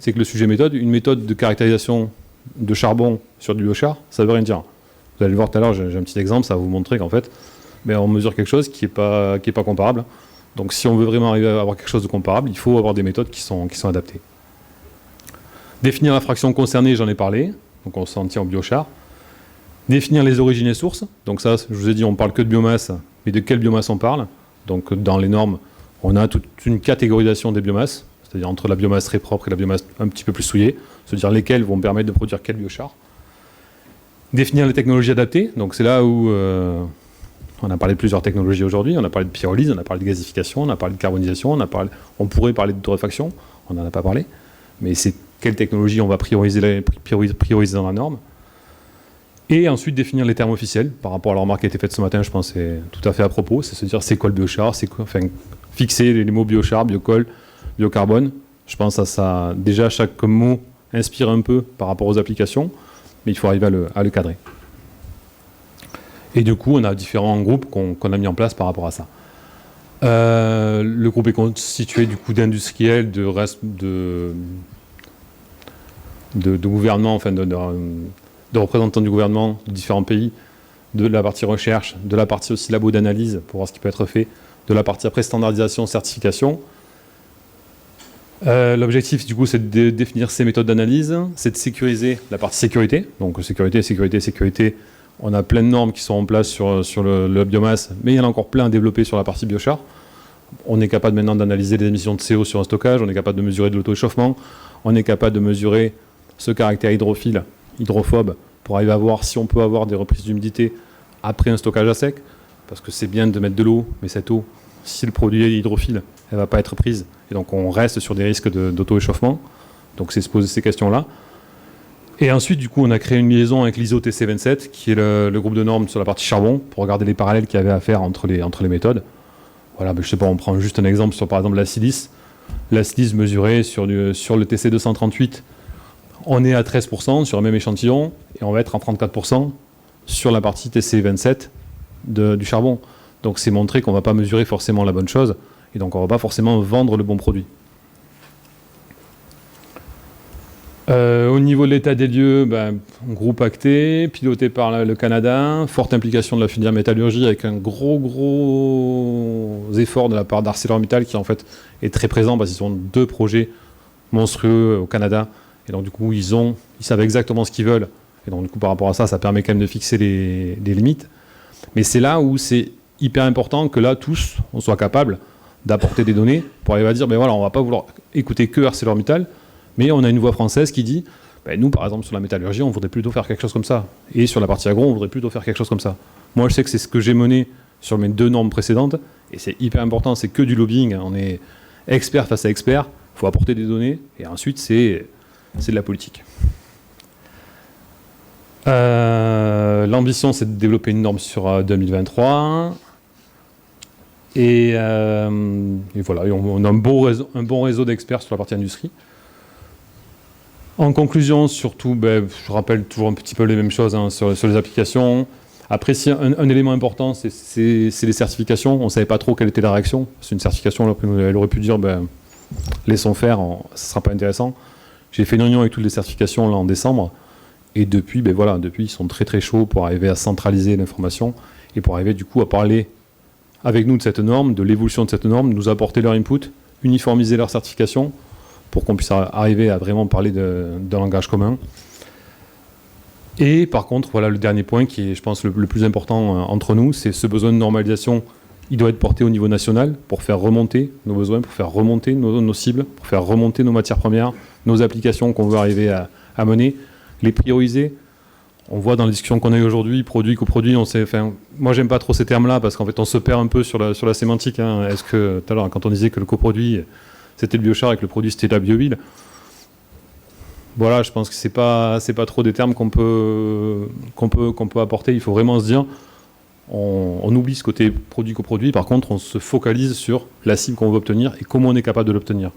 C'est que le sujet méthode, une méthode de caractérisation de charbon sur du biochar, ça ne veut rien dire. Vous allez le voir tout à l'heure, j'ai un petit exemple, ça va vous montrer qu'en fait, on mesure quelque chose qui n'est pas comparable. Donc si on veut vraiment arriver à avoir quelque chose de comparable, il faut avoir des méthodes qui sont adaptées. Définir la fraction concernée, j'en ai parlé, donc on s'en tient au biochar. Définir les origines et sources, donc ça, je vous ai dit, on parle que de biomasse, mais de quelle biomasse on parle? Donc dans les normes, on a toute une catégorisation des biomasses, c'est-à-dire entre la biomasse très propre et la biomasse un petit peu plus souillée, c'est-à-dire lesquelles vont permettre de produire quel biochar. Définir les technologies adaptées, donc c'est là où on a parlé de plusieurs technologies aujourd'hui, on a parlé de pyrolyse, on a parlé de gazification, on a parlé de carbonisation, on pourrait parler de torréfaction, on n'en a pas parlé, mais c'est quelle technologie on va prioriser dans la norme. Et ensuite définir les termes officiels par rapport à la remarque qui a été faite ce matin, je pense que c'est tout à fait à propos, c'est se dire c'est quoi le biochar, fixer les mots biochar, biocol, biocarbone. Je pense à ça. Déjà, chaque mot inspire un peu par rapport aux applications, mais il faut arriver à le cadrer. Et du coup, on a différents groupes qu'on a mis en place par rapport à ça. Le groupe est constitué du coup d'industriels, de gouvernements, enfin de représentants du gouvernement de différents pays, de la partie recherche, de la partie aussi labo d'analyse pour voir ce qui peut être fait, de la partie après standardisation, certification. L'objectif du coup c'est de définir ces méthodes d'analyse, c'est de sécuriser la partie sécurité. Donc sécurité, on a plein de normes qui sont en place sur le biomasse, mais il y en a encore plein à développer sur la partie biochar. On est capable maintenant d'analyser les émissions de CO sur un stockage, on est capable de mesurer de l'auto-échauffement, on est capable de mesurer ce caractère hydrophobe, pour arriver à voir si on peut avoir des reprises d'humidité après un stockage à sec, parce que c'est bien de mettre de l'eau, mais cette eau, si le produit est hydrophile, elle ne va pas être prise, et donc on reste sur des risques d'auto-échauffement, donc c'est se poser ces questions-là. Et ensuite, du coup, on a créé une liaison avec l'ISO TC27, qui est le groupe de normes sur la partie charbon, pour regarder les parallèles qu'il y avait à faire entre les méthodes. Voilà, je sais pas, on prend juste un exemple sur, par exemple, la silice. La silice mesurée sur le TC238, on est à 13% sur le même échantillon, et on va être à 34% sur la partie TC27 du charbon. Donc c'est montrer qu'on ne va pas mesurer forcément la bonne chose, et donc on ne va pas forcément vendre le bon produit. Au niveau de l'état des lieux, groupe acté, piloté par le Canada, forte implication de la filière métallurgie avec un gros effort de la part d'ArcelorMittal qui en fait est très présent parce qu'ils ont 2 projets monstrueux au Canada Et donc, du coup, ils savent exactement ce qu'ils veulent. Et donc, du coup, par rapport à ça, ça permet quand même de fixer les limites. Mais c'est là où c'est hyper important que là, tous, on soit capable d'apporter des données pour arriver à dire, ben voilà, on va pas vouloir écouter que ArcelorMittal, mais on a une voix française qui dit, ben nous, par exemple, sur la métallurgie, on voudrait plutôt faire quelque chose comme ça. Et sur la partie agro, on voudrait plutôt faire quelque chose comme ça. Moi, je sais que c'est ce que j'ai mené sur mes 2 normes précédentes, et c'est hyper important, c'est que du lobbying, on est expert face à expert, il faut apporter des données, et ensuite, c'est de la politique. L'ambition, c'est de développer une norme sur 2023. Et voilà, et on a un bon réseau d'experts sur la partie industrie. En conclusion, surtout, je rappelle toujours un petit peu les mêmes choses sur les applications. Après, si un élément important, c'est les certifications. On ne savait pas trop quelle était la réaction. C'est une certification, elle aurait pu dire, laissons faire, ça ne sera pas intéressant. J'ai fait une réunion avec toutes les certifications là, en décembre. Et depuis, depuis, ils sont très très chauds pour arriver à centraliser l'information et pour arriver du coup à parler avec nous de cette norme, de l'évolution de cette norme, nous apporter leur input, uniformiser leur certification pour qu'on puisse arriver à vraiment parler d'un langage commun. Et par contre, voilà le dernier point qui est, je pense, le plus important entre nous, c'est ce besoin de normalisation. Il doit être porté au niveau national pour faire remonter nos besoins, pour faire remonter nos cibles, pour faire remonter nos matières premières, nos applications qu'on veut arriver à mener, les prioriser. On voit dans les discussions qu'on a eues aujourd'hui, produit, coproduit, moi j'aime pas trop ces termes-là parce qu'en fait on se perd un peu sur la sémantique. Est-ce que tout à l'heure quand on disait que le coproduit c'était le biochar et que le produit c'était la bio-huile, voilà, je pense que c'est pas trop des termes qu'on peut apporter. Il faut vraiment se dire, on oublie ce côté produit coproduit. Par contre, on se focalise sur la cible qu'on veut obtenir et comment on est capable de l'obtenir.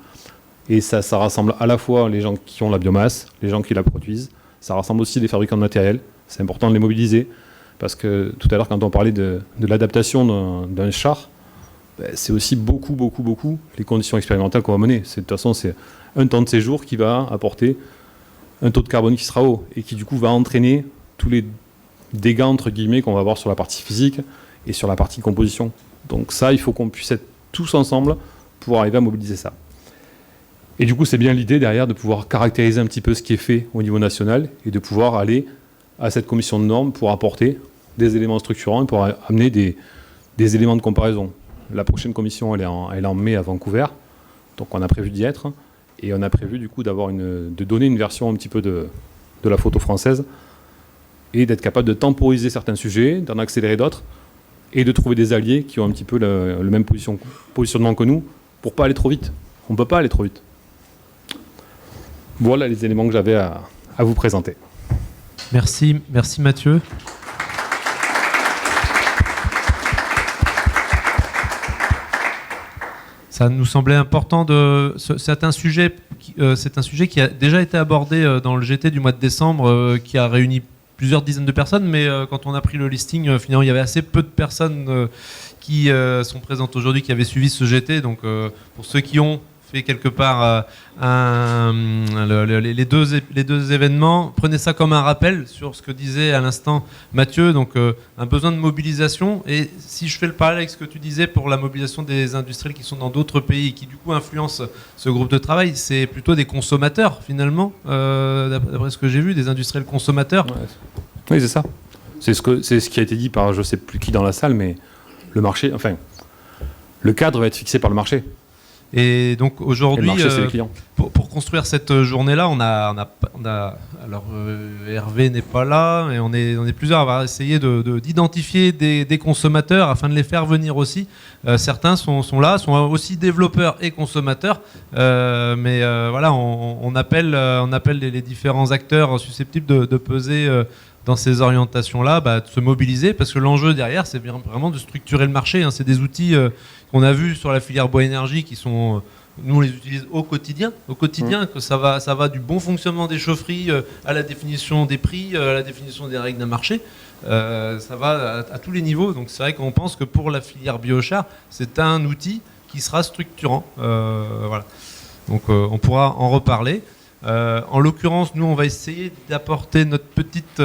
Et ça rassemble à la fois les gens qui ont la biomasse, les gens qui la produisent. Ça rassemble aussi les fabricants de matériel. C'est important de les mobiliser parce que tout à l'heure, quand on parlait de l'adaptation d'un char, c'est aussi beaucoup les conditions expérimentales qu'on va mener. De toute façon, c'est un temps de séjour qui va apporter un taux de carbone qui sera haut et qui du coup va entraîner tous les dégâts entre guillemets qu'on va avoir sur la partie physique et sur la partie composition. Donc ça, il faut qu'on puisse être tous ensemble pour arriver à mobiliser ça. Et du coup, c'est bien l'idée derrière de pouvoir caractériser un petit peu ce qui est fait au niveau national et de pouvoir aller à cette commission de normes pour apporter des éléments structurants et pour amener des éléments de comparaison. La prochaine commission, elle est en mai à Vancouver, donc on a prévu d'y être et on a prévu du coup de donner une version un petit peu de la photo française et d'être capable de temporiser certains sujets, d'en accélérer d'autres et de trouver des alliés qui ont un petit peu le même positionnement que nous pour pas aller trop vite. On ne peut pas aller trop vite. Voilà les éléments que j'avais à vous présenter. Merci Mathieu. Ça nous semblait important c'est un sujet qui a déjà été abordé dans le GT du mois de décembre, qui a réuni plusieurs dizaines de personnes, mais quand on a pris le listing, finalement il y avait assez peu de personnes qui sont présentes aujourd'hui, qui avaient suivi ce GT. Donc pour ceux qui ont fait quelque part les deux événements, prenez ça comme un rappel sur ce que disait à l'instant Mathieu, donc un besoin de mobilisation. Et si je fais le parallèle avec ce que tu disais pour la mobilisation des industriels qui sont dans d'autres pays et qui du coup influencent ce groupe de travail, c'est plutôt des consommateurs finalement, d'après ce que j'ai vu, des industriels consommateurs. Ouais. Oui, c'est ça. C'est ce qui a été dit par je sais plus qui dans la salle, mais le marché, le cadre va être fixé par le marché. Et donc aujourd'hui, c'est les clients. Pour construire cette journée-là, on a alors Hervé n'est pas là, et on est plusieurs à avoir essayé d'identifier des consommateurs afin de les faire venir aussi. Certains sont là, sont aussi développeurs et consommateurs, mais voilà, on appelle les différents acteurs susceptibles de peser dans ces orientations-là, de se mobiliser, parce que l'enjeu derrière, c'est vraiment de structurer le marché. C'est des outils qu'on a vus sur la filière bois-énergie qui sont... Nous, on les utilise au quotidien, que ça va du bon fonctionnement des chaufferies à la définition des prix, à la définition des règles d'un marché. Ça va à tous les niveaux. Donc c'est vrai qu'on pense que pour la filière biochar, c'est un outil qui sera structurant. Voilà. Donc on pourra en reparler. En l'occurrence, nous, on va essayer d'apporter notre petite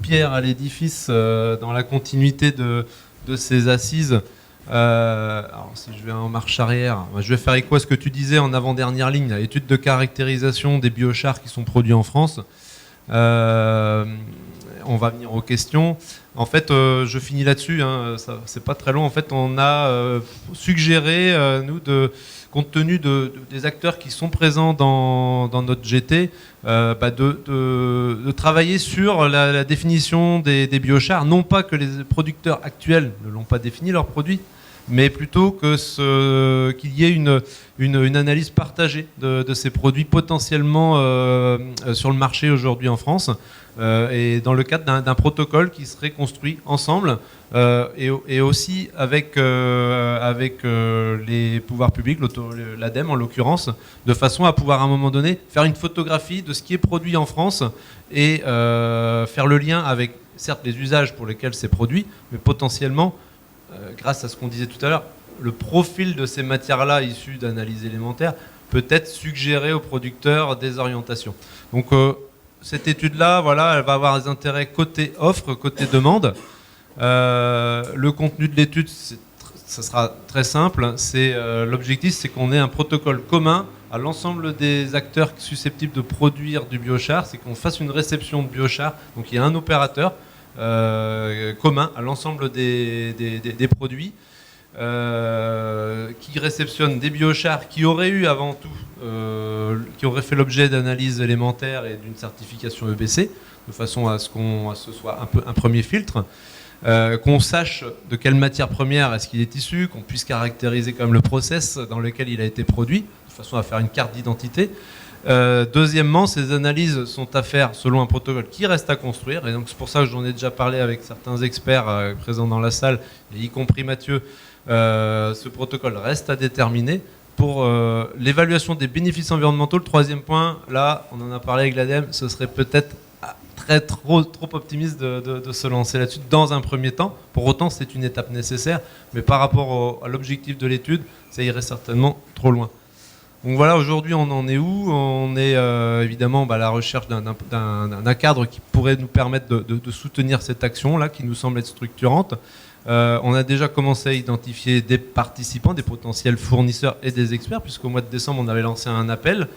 pierre à l'édifice dans la continuité de ces assises Alors si je vais en marche arrière, je vais faire écho à ce que tu disais en avant-dernière ligne, à l'étude de caractérisation des biochars qui sont produits en France. On va venir aux questions. En fait, je finis là-dessus, hein, c'est pas très long. En fait, on a suggéré, nous, compte tenu des acteurs qui sont présents dans notre GT, de travailler sur la définition des biochars. Non pas que les producteurs actuels ne l'ont pas défini, leurs produits, mais plutôt qu'il y ait une analyse partagée de ces produits potentiellement sur le marché aujourd'hui en France, et dans le cadre d'un protocole qui serait construit ensemble, et aussi avec les pouvoirs publics, l'ADEME en l'occurrence, de façon à pouvoir à un moment donné faire une photographie de ce qui est produit en France et faire le lien avec, certes, les usages pour lesquels c'est produit, mais potentiellement, grâce à ce qu'on disait tout à l'heure, le profil de ces matières-là issues d'analyses élémentaires peut être suggéré aux producteurs des orientations. Donc cette étude-là, voilà, elle va avoir des intérêts côté offre, côté demande. Le contenu de l'étude, ça sera très simple. L'objectif, c'est qu'on ait un protocole commun à l'ensemble des acteurs susceptibles de produire du biochar. C'est qu'on fasse une réception de biochar. Donc il y a un opérateur commun à l'ensemble des produits qui réceptionne des biochars qui auraient eu avant tout, qui auraient fait l'objet d'analyses élémentaires et d'une certification EBC, de façon à ce ce soit un premier filtre, qu'on sache de quelle matière première est-ce qu'il est issu, qu'on puisse caractériser comme le process dans lequel il a été produit, de façon à faire une carte d'identité. Deuxièmement, ces analyses sont à faire selon un protocole qui reste à construire, et donc c'est pour ça que j'en ai déjà parlé avec certains experts présents dans la salle, et y compris Mathieu. Ce protocole reste à déterminer. Pour l'évaluation des bénéfices environnementaux, le troisième point, là, on en a parlé avec l'ADEME, ce serait peut-être trop optimiste de se lancer là-dessus dans un premier temps. Pour autant, c'est une étape nécessaire, mais par rapport à l'objectif de l'étude, ça irait certainement trop loin. Donc voilà, aujourd'hui, on en est où? On est évidemment à la recherche d'un cadre qui pourrait nous permettre de soutenir cette action-là, qui nous semble être structurante. On a déjà commencé à identifier des participants, des potentiels fournisseurs et des experts, puisqu'au mois de décembre, on avait lancé un appel.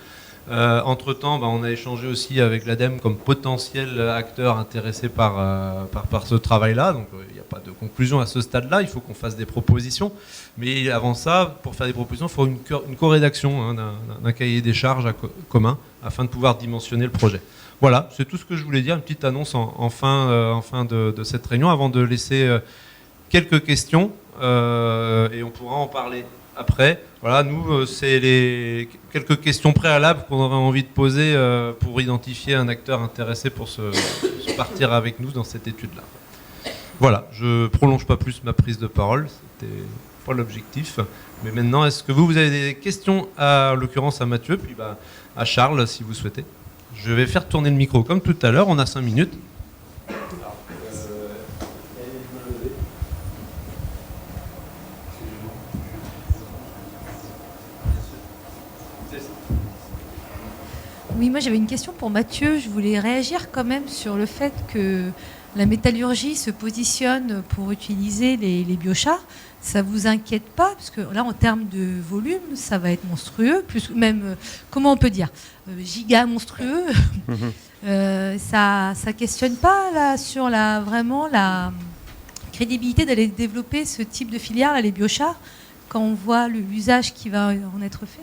Entre-temps, on a échangé aussi avec l'ADEME comme potentiel acteur intéressé par ce travail-là. Donc il n'y a pas de conclusion à ce stade-là, il faut qu'on fasse des propositions. Mais avant ça, pour faire des propositions, il faut une co-rédaction d'un cahier des charges commun afin de pouvoir dimensionner le projet. Voilà, c'est tout ce que je voulais dire, une petite annonce en fin de cette réunion, avant de laisser quelques questions, et on pourra en parler après. Voilà, nous, c'est les quelques questions préalables qu'on aurait envie de poser pour identifier un acteur intéressé pour se partir avec nous dans cette étude-là. Voilà, je ne prolonge pas plus ma prise de parole, c'était pas l'objectif. Mais maintenant, est-ce que vous avez des questions, en l'occurrence à Mathieu, puis à Charles, si vous souhaitez. Je vais faire tourner le micro comme tout à l'heure, on a 5 minutes. Oui, moi j'avais une question pour Mathieu. Je voulais réagir quand même sur le fait que la métallurgie se positionne pour utiliser les biochars. Ça vous inquiète pas? Parce que là, en termes de volume, ça va être monstrueux. Plus même, comment on peut dire, giga monstrueux. Ça questionne pas là, sur vraiment la crédibilité d'aller développer ce type de filière, là, les biochars, quand on voit l'usage qui va en être fait?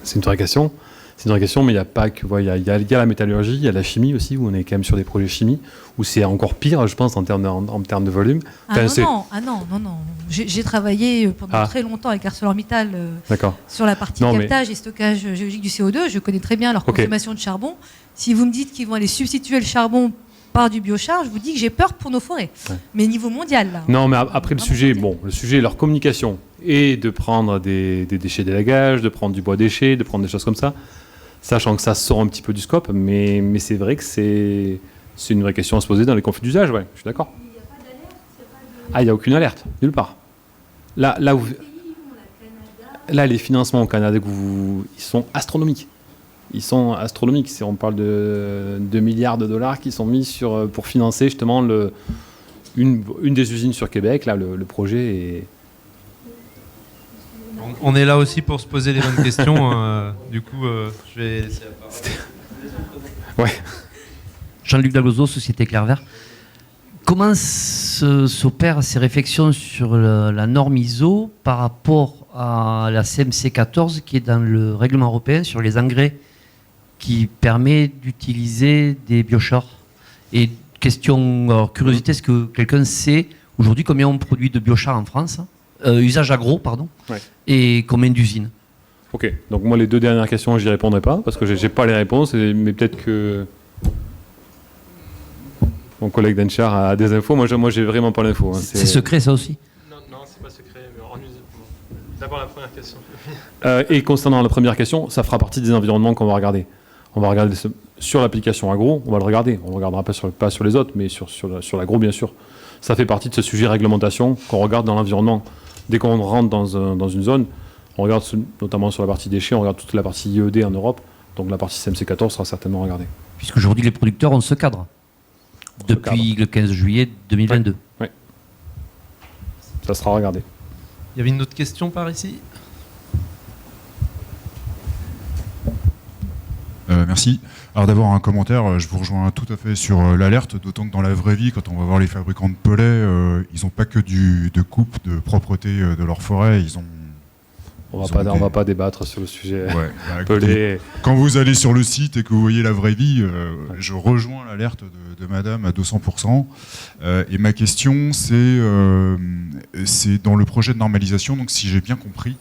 C'est une vraie question. C'est une vraie question, mais il n'y a pas que. Il y a la métallurgie, il y a la chimie aussi, où on est quand même sur des projets chimie, où c'est encore pire, je pense, en termes de volume. Non. J'ai travaillé pendant très longtemps avec ArcelorMittal sur la partie captage et stockage géologique du CO2. Je connais très bien leur consommation de charbon. Si vous me dites qu'ils vont aller substituer le charbon par du biochar, je vous dis que j'ai peur pour nos forêts. Ouais. Mais niveau mondial, là. Non, mais après le sujet, leur communication est de prendre des déchets d'élagage, de prendre du bois déchet, de prendre des choses comme ça. Sachant que ça sort un petit peu du scope, mais c'est vrai que c'est une vraie question à se poser dans les conflits d'usage, ouais, je suis d'accord. Il n'y a pas d'alerte? Il n'y a aucune alerte, nulle part. Là, les financements au Canada, ils sont astronomiques. Ils sont astronomiques. On parle de 2 milliards de dollars qui sont mis pour financer justement une des usines sur Québec. Là, le projet On est là aussi pour se poser les bonnes questions. Du coup, je vais laisser la parole. Ouais. Jean-Luc Dagozo, Société Clair Vert. Comment s'opèrent ces réflexions sur la norme ISO par rapport à la CMC 14 qui est dans le règlement européen sur les engrais qui permet d'utiliser des biochars? Et question curiosité, est-ce que quelqu'un sait aujourd'hui combien on produit de biochars en France, usage agro, pardon, ouais. Et combien d'usines? Ok, donc moi les 2 dernières questions, j'y répondrai pas parce que j'ai pas les réponses, mais peut-être que mon collègue d'Enchar a des infos. Moi j'ai vraiment pas l'info. Hein. C'est secret ça aussi? Non, c'est pas secret, mais en usine. D'abord la première question. Et concernant la première question, ça fera partie des environnements qu'on va regarder. On va regarder sur l'application agro, on va le regarder. On ne regardera pas sur les autres, mais sur l'agro bien sûr. Ça fait partie de ce sujet réglementation qu'on regarde dans l'environnement. Dès qu'on rentre dans une zone, on regarde notamment sur la partie déchets, on regarde toute la partie IED en Europe. Donc la partie CMC 14 sera certainement regardée. Puisqu'aujourd'hui les producteurs ont ce cadre. Depuis le 15 juillet 2022. Oui. Ça sera regardé. Il y avait une autre question par ici. Merci. Alors d'abord un commentaire, je vous rejoins tout à fait sur l'alerte, d'autant que dans la vraie vie, quand on va voir les fabricants de pellets, ils n'ont pas que de coupe, de propreté de leur forêt, ils ont... On va pas débattre sur le sujet. Ouais, pellet. Quand vous allez sur le site et que vous voyez la vraie vie, je rejoins l'alerte de madame à 200%. Et ma question, c'est dans le projet de normalisation, donc si j'ai bien compris,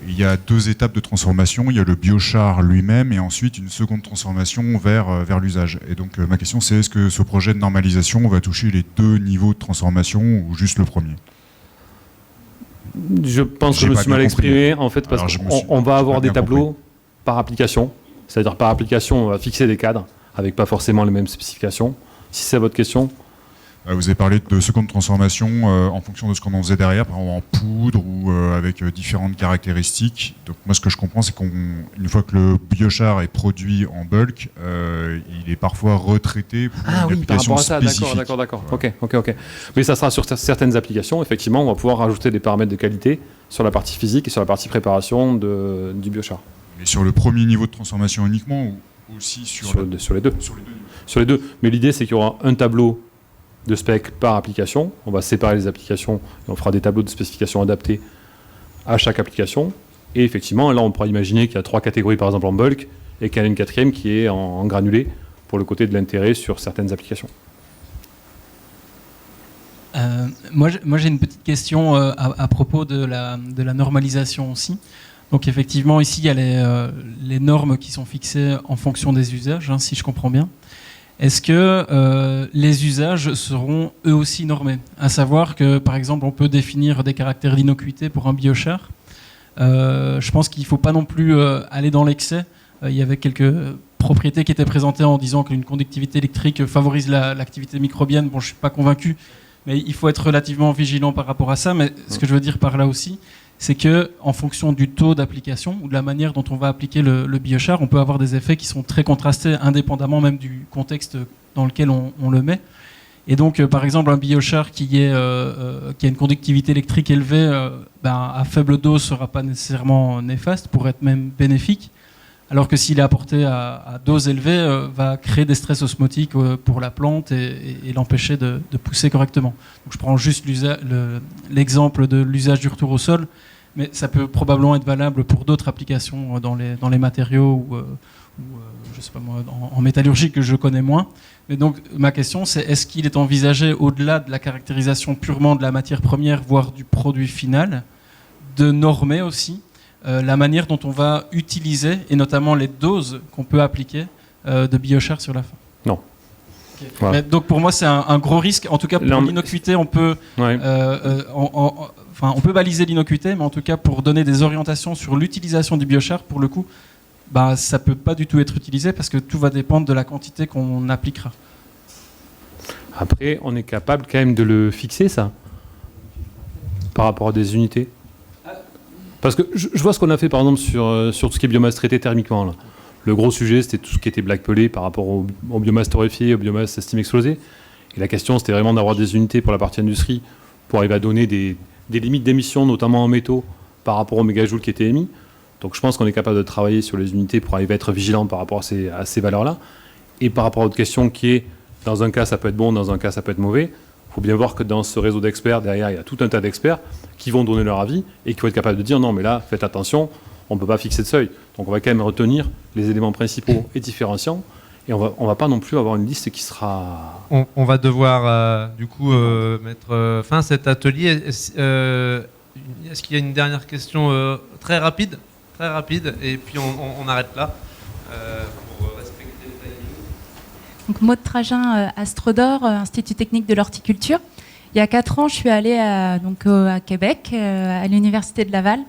il y a 2 étapes de transformation. Il y a le biochar lui-même et ensuite une seconde transformation vers l'usage. Et donc ma question, c'est est-ce que ce projet de normalisation va toucher les 2 niveaux de transformation ou juste le premier? Je pense que je me suis mal exprimé, en fait, parce qu'on va avoir des tableaux par application. C'est-à-dire par application, on va fixer des cadres avec pas forcément les mêmes spécifications. Si c'est votre question. Vous avez parlé de seconde transformation en fonction de ce qu'on en faisait derrière, par exemple en poudre ou avec différentes caractéristiques. Donc moi ce que je comprends c'est qu'une fois que le biochar est produit en bulk, il est parfois retraité pour une application spécifique. D'accord. Voilà. Ok. Mais ça sera sur certaines applications, effectivement, on va pouvoir rajouter des paramètres de qualité sur la partie physique et sur la partie préparation du biochar. Mais sur le premier niveau de transformation uniquement ou aussi sur les deux. Sur les deux. Mais l'idée c'est qu'il y aura un tableau de spec par application. On va séparer les applications et on fera des tableaux de spécifications adaptés à chaque application. Et effectivement, là, on pourra imaginer qu'il y a 3 catégories, par exemple, en bulk, et qu'il y en a une 4e qui est en granulé pour le côté de l'intérêt sur certaines applications. Moi, j'ai une petite question à propos de la normalisation aussi. Donc, effectivement, ici, il y a les normes qui sont fixées en fonction des usages, si je comprends bien. Est-ce que les usages seront eux aussi normés? À savoir que, par exemple, on peut définir des caractères d'innocuité pour un biochar. Je pense qu'il ne faut pas non plus aller dans l'excès. Il y avait quelques propriétés qui étaient présentées en disant qu'une conductivité électrique favorise l'activité microbienne. Bon, je ne suis pas convaincu, mais il faut être relativement vigilant par rapport à ça. Mais ce que je veux dire par là aussi, c'est qu'en fonction du taux d'application ou de la manière dont on va appliquer le biochar, on peut avoir des effets qui sont très contrastés, indépendamment même du contexte dans lequel on le met. Et donc, par exemple, un biochar qui a une conductivité électrique élevée, à faible dose, ne sera pas nécessairement néfaste, pourrait être même bénéfique, alors que s'il est apporté à dose élevée, va créer des stress osmotiques pour la plante et l'empêcher de pousser correctement. Donc, je prends juste l'exemple de l'usage du retour au sol, mais ça peut probablement être valable pour d'autres applications dans les matériaux ou je sais pas moi, en métallurgie que je connais moins. Mais donc ma question c'est est-ce qu'il est envisagé au-delà de la caractérisation purement de la matière première, voire du produit final, de normer aussi la manière dont on va utiliser et notamment les doses qu'on peut appliquer de biochar sur la fin? Non. Okay. Voilà. Donc pour moi c'est un gros risque. En tout cas pour l'innocuité on peut on peut baliser l'innocuité, mais en tout cas pour donner des orientations sur l'utilisation du biochar, pour le coup, ça ne peut pas du tout être utilisé parce que tout va dépendre de la quantité qu'on appliquera. Après, on est capable quand même de le fixer, ça, par rapport à des unités. Parce que je vois ce qu'on a fait, par exemple, sur tout ce qui est biomasse traitée thermiquement. Là. Le gros sujet, c'était tout ce qui était black pelé par rapport aux biomasses torréfiées, aux biomasses steam explosées. Et la question, c'était vraiment d'avoir des unités pour la partie industrie, pour arriver à donner des limites d'émissions, notamment en métaux, par rapport au mégajoules qui étaient émis. Donc je pense qu'on est capable de travailler sur les unités pour arriver à être vigilant par rapport à ces valeurs-là. Et par rapport à votre question qui est, dans un cas ça peut être bon, dans un cas ça peut être mauvais, il faut bien voir que dans ce réseau d'experts, derrière il y a tout un tas d'experts qui vont donner leur avis et qui vont être capables de dire non mais là faites attention, on ne peut pas fixer de seuil. Donc on va quand même retenir les éléments principaux et différenciants. Et on va pas non plus avoir une liste qui sera... On va devoir du coup mettre fin à cet atelier. Est-ce qu'il y a une dernière question très rapide, et puis on arrête là pour respecter le timing. Donc Maud Trajan, Astrodor, Institut technique de l'horticulture. Il y a 4 ans, je suis allée à Québec, à l'Université de Laval,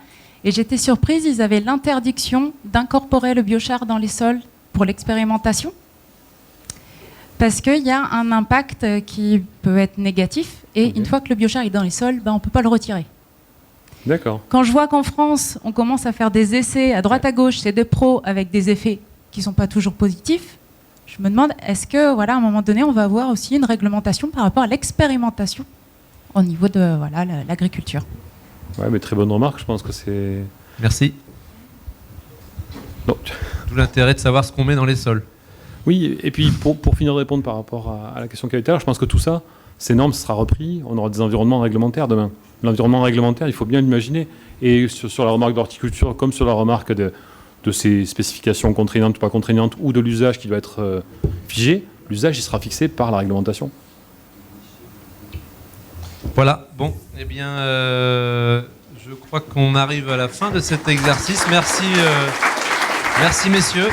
et j'étais surprise, ils avaient l'interdiction d'incorporer le biochar dans les sols pour l'expérimentation. Parce qu'il y a un impact qui peut être négatif, et une fois que le biochar est dans les sols, on ne peut pas le retirer. D'accord. Quand je vois qu'en France, on commence à faire des essais à droite à gauche, c'est des pros avec des effets qui ne sont pas toujours positifs, je me demande, est-ce que, à un moment donné, on va avoir aussi une réglementation par rapport à l'expérimentation au niveau de l'agriculture. Ouais, mais très bonne remarque, je pense que c'est... Merci. D'où l'intérêt de savoir ce qu'on met dans les sols. Oui, et puis pour finir de répondre par rapport à la question qu'il y avait tout à l'heure, je pense que tout ça, ces normes, ce sera repris, on aura des environnements réglementaires demain. L'environnement réglementaire, il faut bien l'imaginer. Et sur la remarque d'horticulture, comme sur la remarque de ces spécifications contraignantes ou pas contraignantes, ou de l'usage qui doit être figé, l'usage il sera fixé par la réglementation. Voilà, bon, eh bien, je crois qu'on arrive à la fin de cet exercice. Merci messieurs.